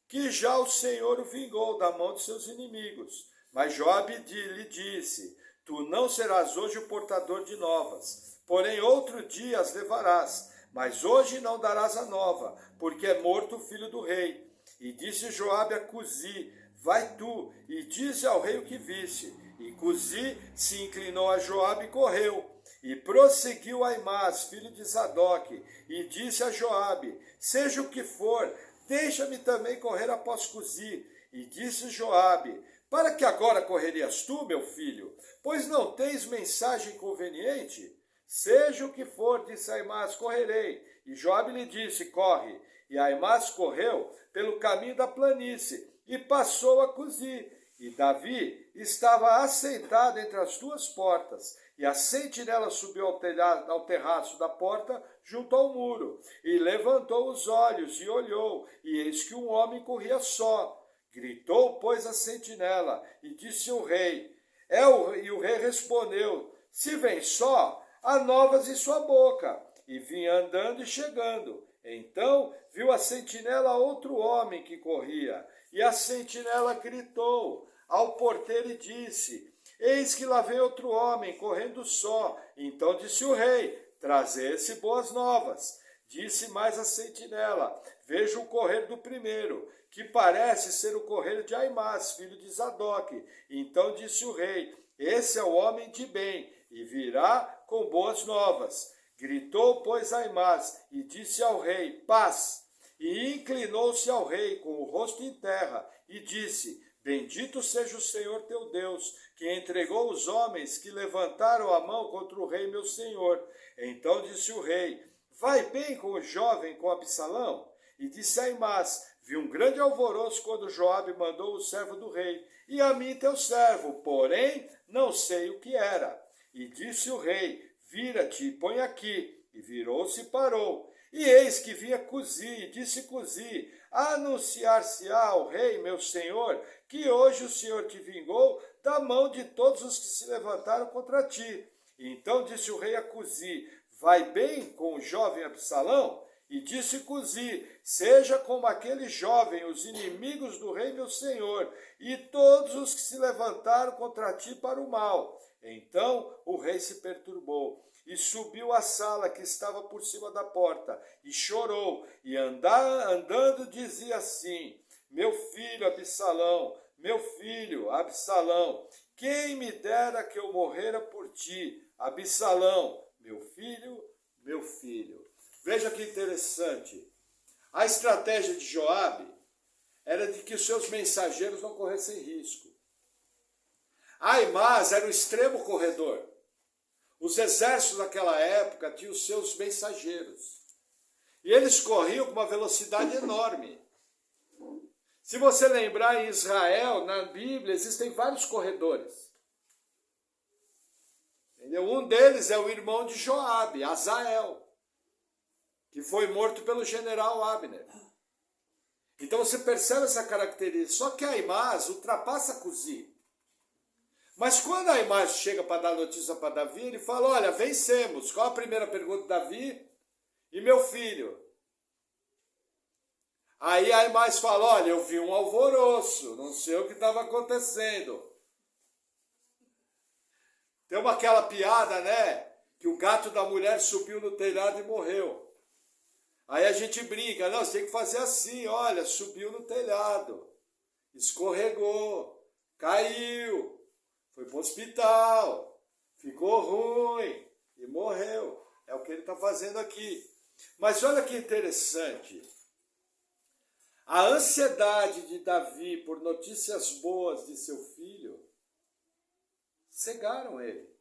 que já o Senhor o vingou da mão de seus inimigos. Mas Joabe lhe disse, tu não serás hoje o portador de novas, porém outro dia as levarás, mas hoje não darás a nova, porque é morto o filho do rei. E disse Joabe a Cusi, vai tu, e dize ao rei o que viste. E Cusi se inclinou a Joabe e correu. E prosseguiu Aimás, filho de Zadok, e disse a Joabe, seja o que for, deixa-me também correr após Cusi. E disse Joabe, Para que agora correrias tu, meu filho? Pois não tens mensagem conveniente? Seja o que for, disse Aimás, correrei. E Joabe lhe disse, corre. E Aimás correu pelo caminho da planície e passou a Cuzi. E Davi estava assentado entre as duas portas. E a sentinela subiu ao terraço da porta junto ao muro. E levantou os olhos e olhou. E eis que um homem corria só. Gritou, pois, a sentinela, e disse o rei. E o rei respondeu, se vem só, há novas em sua boca. E vinha andando e chegando. Então viu a sentinela outro homem que corria. E a sentinela gritou ao porteiro e disse, eis que lá vem outro homem, correndo só. Então disse o rei, trazei-se boas novas. Disse mais a sentinela, vejo o correr do primeiro, que parece ser o correr de Aimás, filho de Zadok. Então disse o rei, esse é o homem de bem, e virá com boas novas. Gritou, pois, Aimás, e disse ao rei, paz. E inclinou-se ao rei, com o rosto em terra, e disse, bendito seja o Senhor teu Deus, que entregou os homens que levantaram a mão contra o rei meu senhor. Então disse o rei, vai bem com o jovem, com Absalão? E disse Aimás, vi um grande alvoroço quando Joabe mandou o servo do rei, e a mim teu servo, porém não sei o que era. E disse o rei, vira-te e põe aqui. E virou-se e parou. E eis que vinha Cuzi, e disse Cuzi, anunciar-se-á ao rei, meu senhor, que hoje o Senhor te vingou da mão de todos os que se levantaram contra ti. E então disse o rei a Cuzi, vai bem com o jovem Absalão? E disse Cuzi, seja como aquele jovem, os inimigos do rei meu senhor, e todos os que se levantaram contra ti para o mal. Então o rei se perturbou, e subiu à sala que estava por cima da porta, e chorou, e andando dizia assim, meu filho Absalão, meu filho Absalão, quem me dera que eu morrera por ti, Absalão, meu filho, meu filho. Veja que interessante. A estratégia de Joabe era de que os seus mensageiros não corressem risco. Aimás era o extremo corredor. Os exércitos daquela época tinham os seus mensageiros. E eles corriam com uma velocidade enorme. Se você lembrar, em Israel, na Bíblia, existem vários corredores. Entendeu? Um deles é o irmão de Joabe, Azael, que foi morto pelo general Abner. Então você percebe essa característica. Só que Aimás ultrapassa Cuzi. Mas quando Aimás chega para dar notícia para Davi, ele fala, olha, vencemos. Qual a primeira pergunta de Davi? E meu filho? Aí Aimás fala, olha, eu vi um alvoroço, não sei o que estava acontecendo. Tem aquela piada, né? Que o gato da mulher subiu no telhado e morreu. Aí a gente brinca, não, você tem que fazer assim, olha, subiu no telhado, escorregou, caiu, foi para o hospital, ficou ruim e morreu. É o que ele está fazendo aqui. Mas olha que interessante. A ansiedade de Davi por notícias boas de seu filho cegaram ele.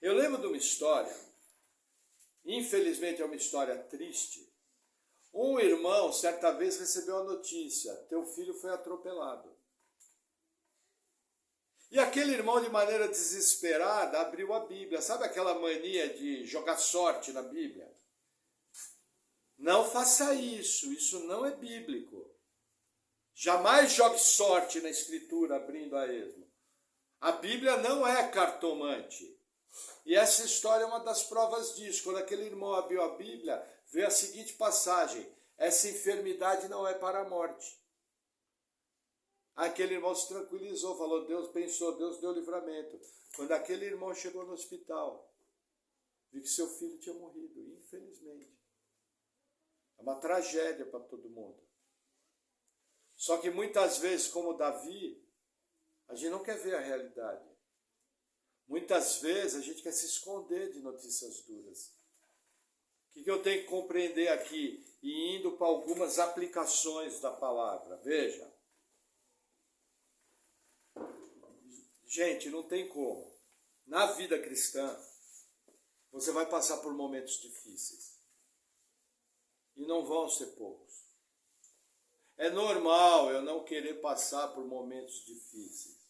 Eu lembro de uma história, infelizmente é uma história triste. Um irmão, certa vez, recebeu a notícia, teu filho foi atropelado. E aquele irmão, de maneira desesperada, abriu a Bíblia. Sabe aquela mania de jogar sorte na Bíblia? Não faça isso, isso não é bíblico. Jamais jogue sorte na Escritura abrindo a esmo. A Bíblia não é cartomante. E essa história é uma das provas disso. Quando aquele irmão abriu a Bíblia, veio a seguinte passagem, essa enfermidade não é para a morte. Aquele irmão se tranquilizou, falou, Deus pensou, Deus deu livramento. Quando aquele irmão chegou no hospital, viu que seu filho tinha morrido, infelizmente. É uma tragédia para todo mundo. Só que muitas vezes, como Davi, a gente não quer ver a realidade. Muitas vezes a gente quer se esconder de notícias duras. O que eu tenho que compreender aqui? E indo para algumas aplicações da palavra. Veja. Gente, não tem como. Na vida cristã, você vai passar por momentos difíceis. E não vão ser poucos. É normal eu não querer passar por momentos difíceis.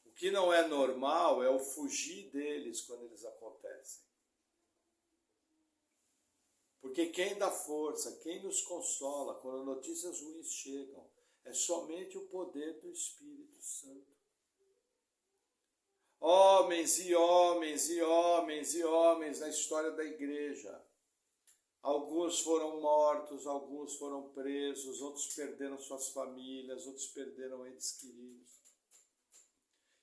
O que não é normal é o fugir deles quando eles acontecem. Porque quem dá força, quem nos consola quando notícias ruins chegam, é somente o poder do Espírito Santo. Homens e homens e homens e homens na história da igreja. Alguns foram mortos, alguns foram presos, outros perderam suas famílias, outros perderam entes queridos.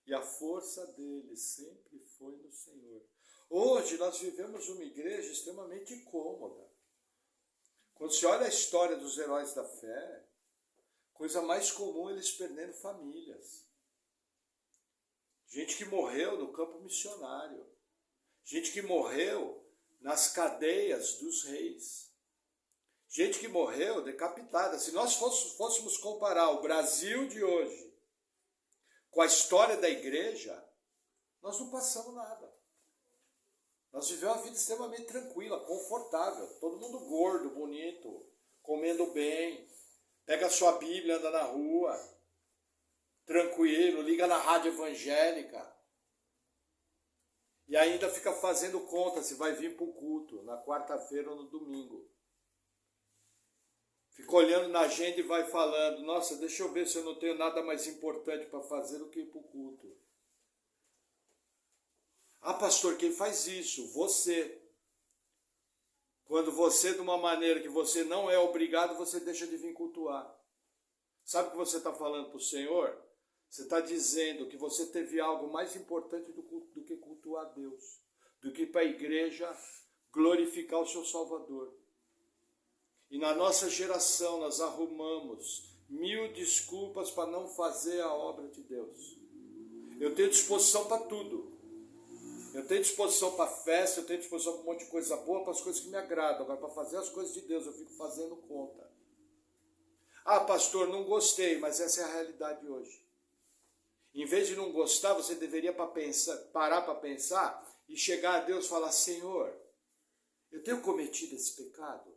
E a força deles sempre foi no Senhor. Hoje nós vivemos uma igreja extremamente cômoda. Quando se olha a história dos heróis da fé, coisa mais comum eles perdendo famílias. Gente que morreu no campo missionário. Gente que morreu nas cadeias dos reis. Gente que morreu decapitada. Se nós fôssemos comparar o Brasil de hoje com a história da igreja, nós não passamos nada. Nós vivemos uma vida extremamente tranquila, confortável. Todo mundo gordo, bonito, comendo bem. Pega a sua Bíblia, anda na rua. Tranquilo, liga na rádio evangélica. E ainda fica fazendo conta se vai vir para o culto, na quarta-feira ou no domingo. Fica olhando na agenda e vai falando, nossa, deixa eu ver se eu não tenho nada mais importante para fazer do que ir para o culto. Ah, pastor, quem faz isso? Você. Quando você, de uma maneira que você não é obrigado, você deixa de vir cultuar. Sabe o que você está falando para o Senhor? Você está dizendo que você teve algo mais importante do que cultuar a Deus, do que para a igreja glorificar o seu Salvador. E na nossa geração nós arrumamos 1000 desculpas para não fazer a obra de Deus. Eu tenho disposição para tudo. Eu tenho disposição para festa, eu tenho disposição para um monte de coisa boa, para as coisas que me agradam. Agora, para fazer as coisas de Deus, eu fico fazendo conta. Ah, pastor, não gostei, mas essa é a realidade hoje. Em vez de não gostar, você deveria parar para pensar e chegar a Deus e falar, Senhor, eu tenho cometido esse pecado?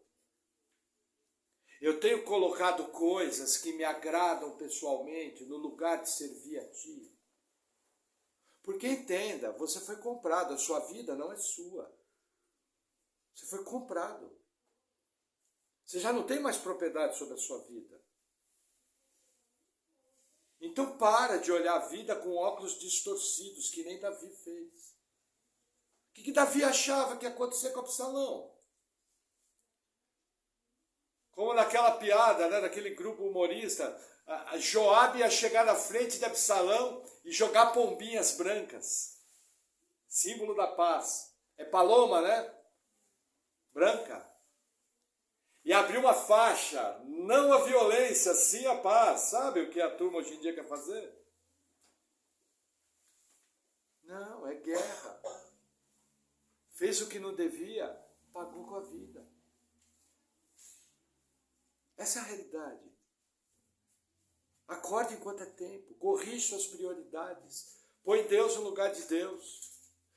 Eu tenho colocado coisas que me agradam pessoalmente no lugar de servir a Ti? Porque entenda, você foi comprado, a sua vida não é sua. Você foi comprado. Você já não tem mais propriedade sobre a sua vida. Então para de olhar a vida com óculos distorcidos, que nem Davi fez. O que Davi achava que ia acontecer com Absalão? Como naquela piada, né, daquele grupo humorista, a Joabe ia chegar na frente de Absalão e jogar pombinhas brancas. Símbolo da paz. É paloma, né? Branca. E abrir uma faixa, não a violência, sim a paz. Sabe o que a turma hoje em dia quer fazer? Não, é guerra. Fez o que não devia, pagou com a vida. Essa é a realidade. Acorde enquanto é tempo, corrija suas prioridades, põe Deus no lugar de Deus.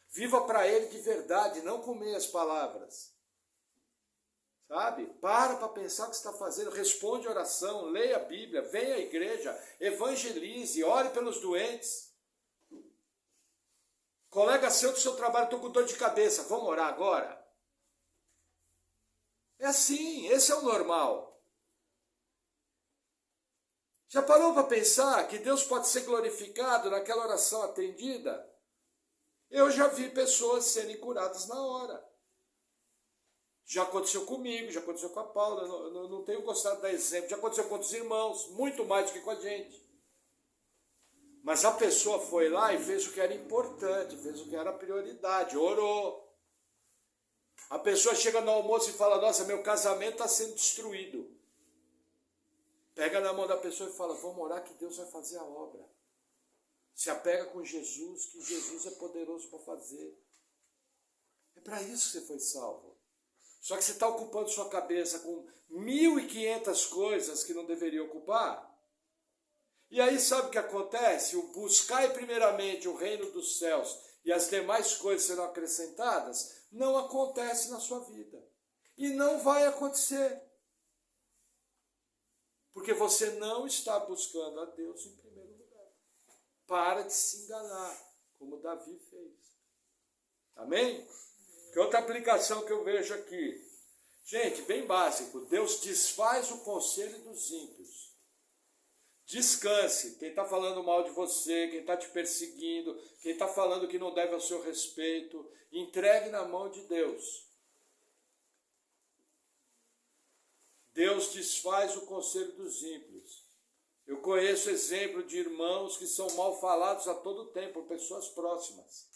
Viva para Ele de verdade, não com meias palavras. Sabe? Para pensar o que você está fazendo, responde oração, leia a Bíblia, venha à igreja, evangelize, ore pelos doentes. Colega seu do seu trabalho, estou com dor de cabeça, vamos orar agora? É assim, esse é o normal. Já parou para pensar que Deus pode ser glorificado naquela oração atendida? Eu já vi pessoas serem curadas na hora. Já aconteceu comigo, já aconteceu com a Paula, não tenho gostado de dar exemplo, já aconteceu com outros irmãos, muito mais do que com a gente. Mas a pessoa foi lá e fez o que era importante, fez o que era prioridade, orou. A pessoa chega no almoço e fala, nossa, meu casamento está sendo destruído. Pega na mão da pessoa e fala, vamos orar que Deus vai fazer a obra. Se apega com Jesus, que Jesus é poderoso para fazer. É para isso que você foi salvo. Só que você está ocupando sua cabeça com 1500 coisas que não deveria ocupar. E aí sabe o que acontece? O buscar primeiramente o reino dos céus e as demais coisas serão acrescentadas, não acontece na sua vida. E não vai acontecer. Porque você não está buscando a Deus em primeiro lugar. Para de se enganar, como Davi fez. Amém? Que outra aplicação que eu vejo aqui. Gente, bem básico. Deus desfaz o conselho dos ímpios. Descanse. Quem está falando mal de você, quem está te perseguindo, quem está falando que não deve ao seu respeito, entregue na mão de Deus. Deus desfaz o conselho dos ímpios. Eu conheço exemplo de irmãos que são mal falados a todo tempo por pessoas próximas.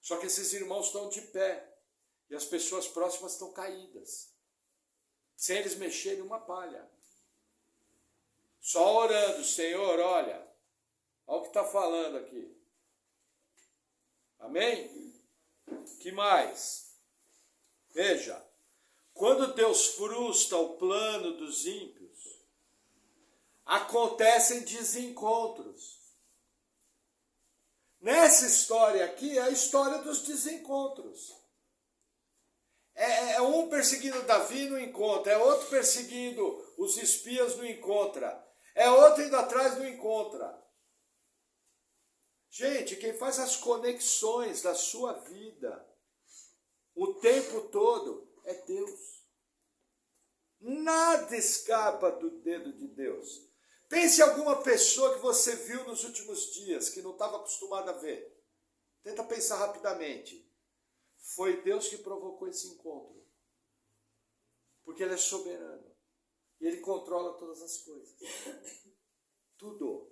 Só que esses irmãos estão de pé e as pessoas próximas estão caídas, sem eles mexerem uma palha. Só orando, Senhor, olha o que está falando aqui. Amém? Que mais? Veja, quando Deus frustra o plano dos ímpios, acontecem desencontros. Nessa história aqui é a história dos desencontros. É um perseguindo Davi, não encontra. É outro perseguindo os espias, não encontra. É outro indo atrás, não encontra. Gente, quem faz as conexões da sua vida o tempo todo é Deus. Nada escapa do dedo de Deus. Pense em alguma pessoa que você viu nos últimos dias, que não estava acostumado a ver. Tenta pensar rapidamente. Foi Deus que provocou esse encontro. Porque Ele é soberano. E Ele controla todas as coisas. Tudo.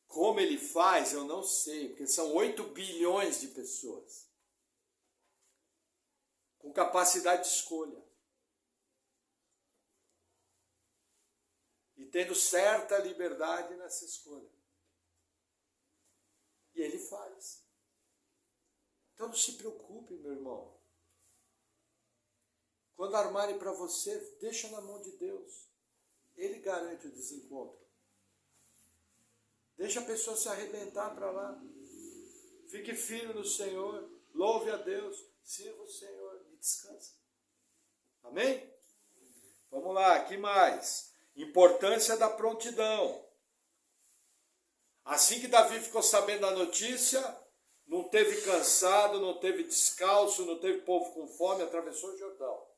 Como Ele faz, eu não sei. Porque são 8 bilhões de pessoas. Com capacidade de escolha. E tendo certa liberdade nessa escolha. E Ele faz. Então não se preocupe, meu irmão. Quando armarem para você, deixa na mão de Deus. Ele garante o desencontro. Deixa a pessoa se arrebentar para lá. Fique firme no Senhor. Louve a Deus. Sirva o Senhor e descansa. Amém? Vamos lá, que mais? Importância da prontidão. Assim que Davi ficou sabendo da notícia, não teve cansado, não teve descalço, não teve povo com fome, atravessou o Jordão.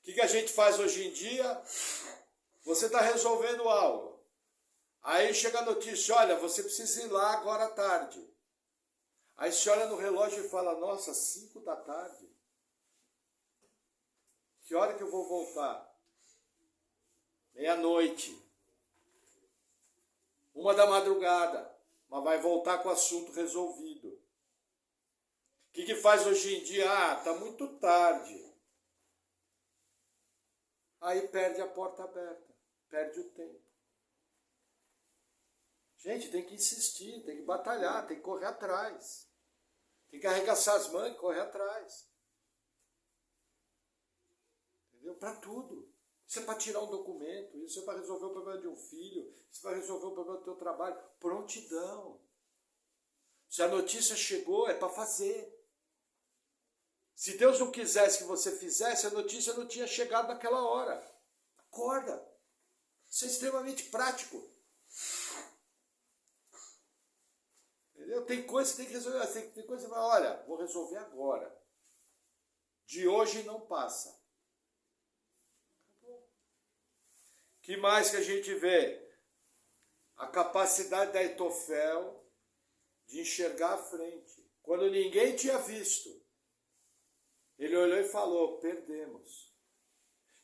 O que a gente faz hoje em dia? Você está resolvendo algo. Aí chega a notícia, olha, você precisa ir lá agora à tarde. Aí você olha no relógio e fala, nossa, 5 da tarde. Que hora que eu vou voltar? Meia-noite. 1 da madrugada. Mas vai voltar com o assunto resolvido. O que faz hoje em dia? Ah, está muito tarde. Aí perde a porta aberta. Perde o tempo. Gente, tem que insistir, tem que batalhar, tem que correr atrás. Tem que arregaçar as mangas e correr atrás. Entendeu? Para tudo. Isso é para tirar um documento, isso é para resolver o problema de um filho, isso é para resolver o problema do teu trabalho. Prontidão. Se a notícia chegou, é para fazer. Se Deus não quisesse que você fizesse, a notícia não tinha chegado naquela hora. Acorda. Isso é extremamente prático. Entendeu? Tem coisa que tem que resolver. Tem coisa que você vai, olha, vou resolver agora. De hoje não passa. Que mais que a gente vê? A capacidade da Aitofel de enxergar à frente. Quando ninguém tinha visto, ele olhou e falou, perdemos.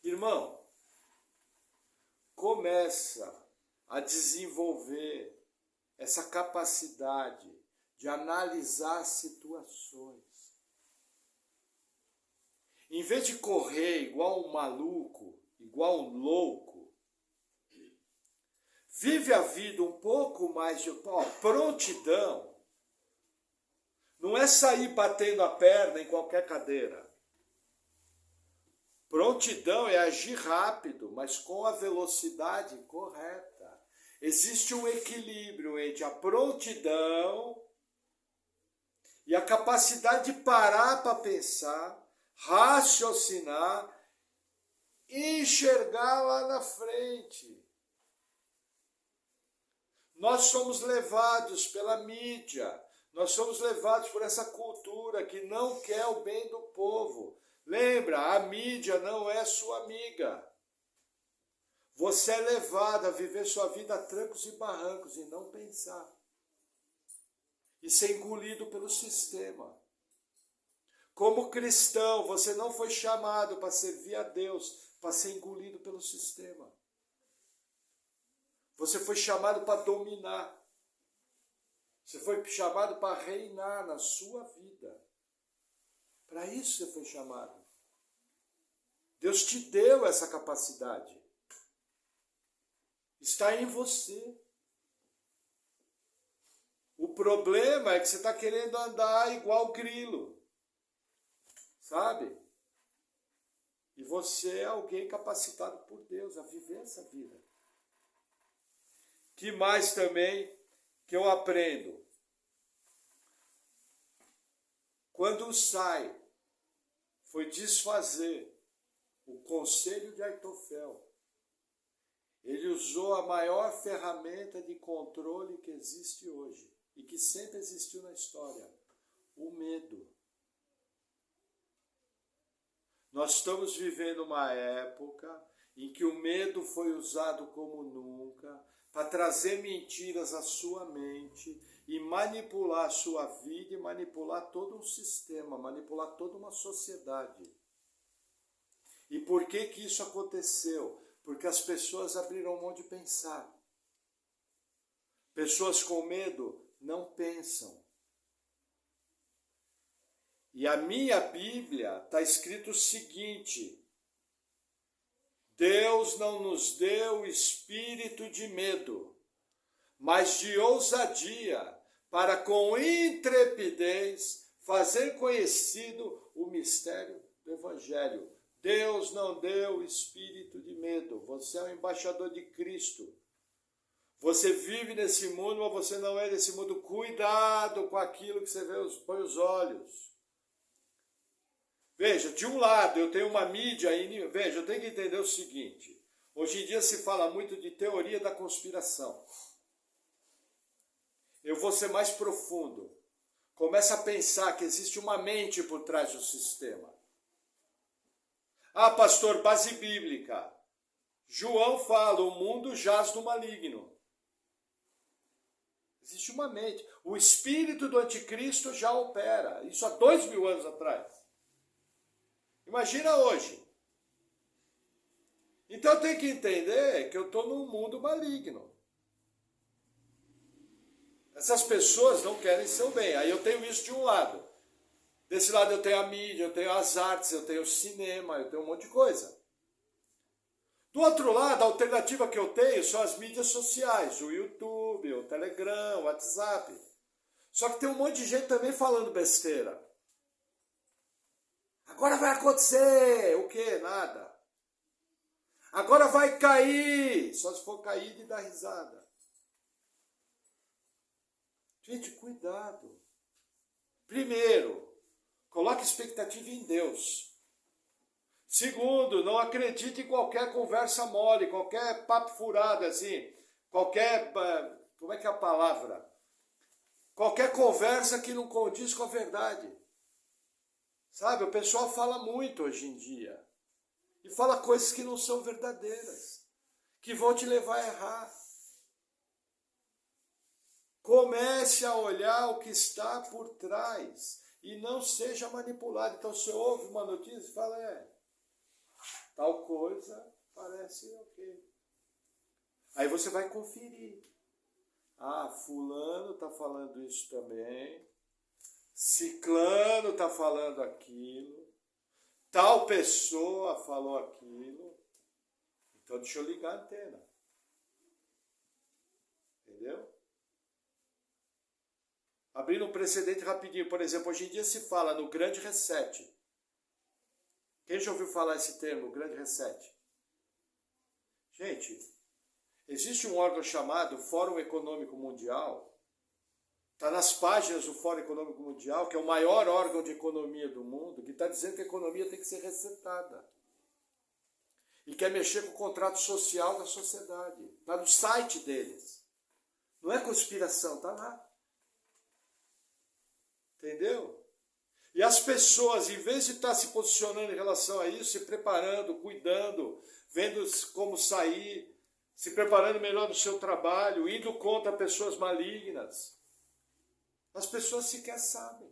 Irmão, começa a desenvolver essa capacidade de analisar situações. Em vez de correr igual um maluco, igual um louco, vive a vida um pouco mais de prontidão. Não é sair batendo a perna em qualquer cadeira. Prontidão é agir rápido, mas com a velocidade correta. Existe um equilíbrio entre a prontidão e a capacidade de parar para pensar, raciocinar e enxergar lá na frente. Nós somos levados pela mídia, nós somos levados por essa cultura que não quer o bem do povo. Lembra, a mídia não é sua amiga. Você é levado a viver sua vida a trancos e barrancos e não pensar. E ser engolido pelo sistema. Como cristão, você não foi chamado para servir a Deus, para ser engolido pelo sistema. Você foi chamado para dominar. Você foi chamado para reinar na sua vida. Para isso você foi chamado. Deus te deu essa capacidade. Está em você. O problema é que você está querendo andar igual grilo. Sabe? E você é alguém capacitado por Deus a viver essa vida. Que mais também que eu aprendo? Quando o Sai foi desfazer o conselho de Aitofel, ele usou a maior ferramenta de controle que existe hoje e que sempre existiu na história, o medo. Nós estamos vivendo uma época em que o medo foi usado como nunca para trazer mentiras à sua mente e manipular a sua vida e manipular todo um sistema, manipular toda uma sociedade. E por que que isso aconteceu? Porque as pessoas abriram mão de pensar. Pessoas com medo não pensam. E a minha Bíblia está escrito o seguinte: Deus não nos deu espírito de medo, mas de ousadia, para com intrepidez fazer conhecido o mistério do Evangelho. Deus não deu espírito de medo. Você é um embaixador de Cristo. Você vive nesse mundo, mas você não é desse mundo. Cuidado com aquilo que você põe os olhos. Veja, de um lado eu tenho uma mídia, veja, eu tenho que entender o seguinte. Hoje em dia se fala muito de teoria da conspiração. Eu vou ser mais profundo. Começa a pensar que existe uma mente por trás do sistema. Ah, pastor, base bíblica. João fala, o mundo jaz no maligno. Existe uma mente. O espírito do anticristo já opera. Isso há 2000 anos atrás. Imagina hoje. Então eu tenho que entender que eu estou num mundo maligno. Essas pessoas não querem seu bem. Aí eu tenho isso de um lado. Desse lado eu tenho a mídia, eu tenho as artes, eu tenho o cinema, eu tenho um monte de coisa. Do outro lado, a alternativa que eu tenho são as mídias sociais, o YouTube, o Telegram, o WhatsApp. Só que tem um monte de gente também falando besteira. Agora vai acontecer, o quê? Nada. Agora vai cair, só se for cair e dar risada. Gente, cuidado. Primeiro, coloque expectativa em Deus. Segundo, não acredite em qualquer conversa mole, qualquer papo furado assim, qualquer, como é que é a palavra? Qualquer conversa que não condiz com a verdade. Sabe, o pessoal fala muito hoje em dia. E fala coisas que não são verdadeiras, que vão te levar a errar. Comece a olhar o que está por trás e não seja manipulado. Então, se você ouve uma notícia e fala, tal coisa parece ok. Aí você vai conferir. Ah, fulano está falando isso também. Ciclano está falando aquilo. Tal pessoa falou aquilo. Então deixa eu ligar a antena. Entendeu? Abrindo um precedente rapidinho. Por exemplo, hoje em dia se fala no grande reset. Quem já ouviu falar esse termo, grande reset? Gente, existe um órgão chamado Fórum Econômico Mundial. Está nas páginas do Fórum Econômico Mundial, que é o maior órgão de economia do mundo, que está dizendo que a economia tem que ser resetada. E quer mexer com o contrato social da sociedade. Está no site deles. Não é conspiração, está lá. Entendeu? E as pessoas, em vez de estar se posicionando em relação a isso, se preparando, cuidando, vendo como sair, se preparando melhor no seu trabalho, indo contra pessoas malignas, as pessoas sequer sabem.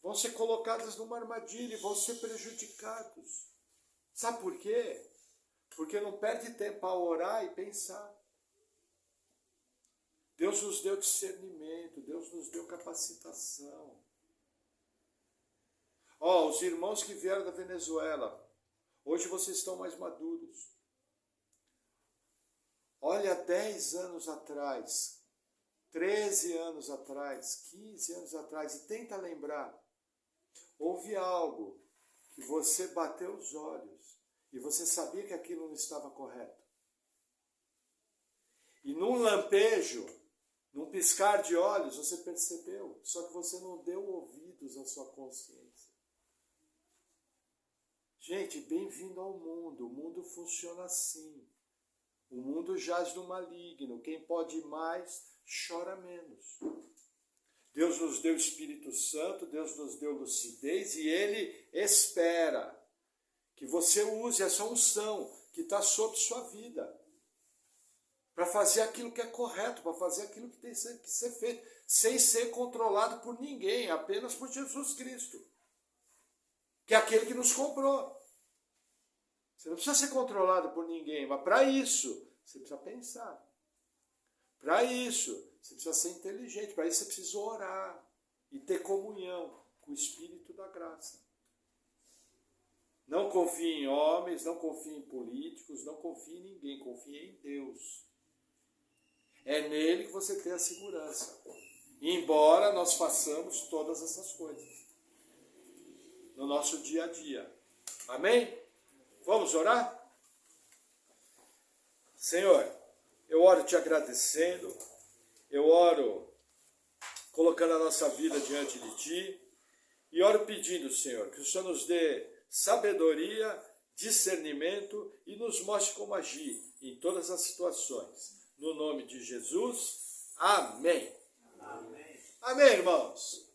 Vão ser colocadas numa armadilha e vão ser prejudicados. Sabe por quê? Porque não perde tempo a orar e pensar. Deus nos deu discernimento, Deus nos deu capacitação. Os irmãos que vieram da Venezuela, hoje vocês estão mais maduros. Olha, 10 anos atrás, 13 anos atrás, 15 anos atrás, e tenta lembrar, houve algo que você bateu os olhos e você sabia que aquilo não estava correto. E num lampejo, num piscar de olhos, você percebeu, só que você não deu ouvidos à sua consciência. Gente, bem-vindo ao mundo. O mundo funciona assim. O mundo jaz no maligno. Quem pode mais, chora menos. Deus nos deu o Espírito Santo, Deus nos deu lucidez e Ele espera que você use essa unção que está sobre sua vida para fazer aquilo que é correto, para fazer aquilo que tem que ser feito, sem ser controlado por ninguém, apenas por Jesus Cristo, que é aquele que nos comprou. Você não precisa ser controlado por ninguém, mas para isso você precisa pensar. Para isso você precisa ser inteligente, para isso você precisa orar e ter comunhão com o Espírito da graça. Não confie em homens, não confie em políticos, não confie em ninguém, confie em Deus. É nele que você tem a segurança. Embora nós façamos todas essas coisas no nosso dia a dia. Amém? Vamos orar? Senhor, eu oro te agradecendo, eu oro colocando a nossa vida diante de ti e oro pedindo, Senhor, que o Senhor nos dê sabedoria, discernimento e nos mostre como agir em todas as situações. No nome de Jesus, amém. Amém, irmãos.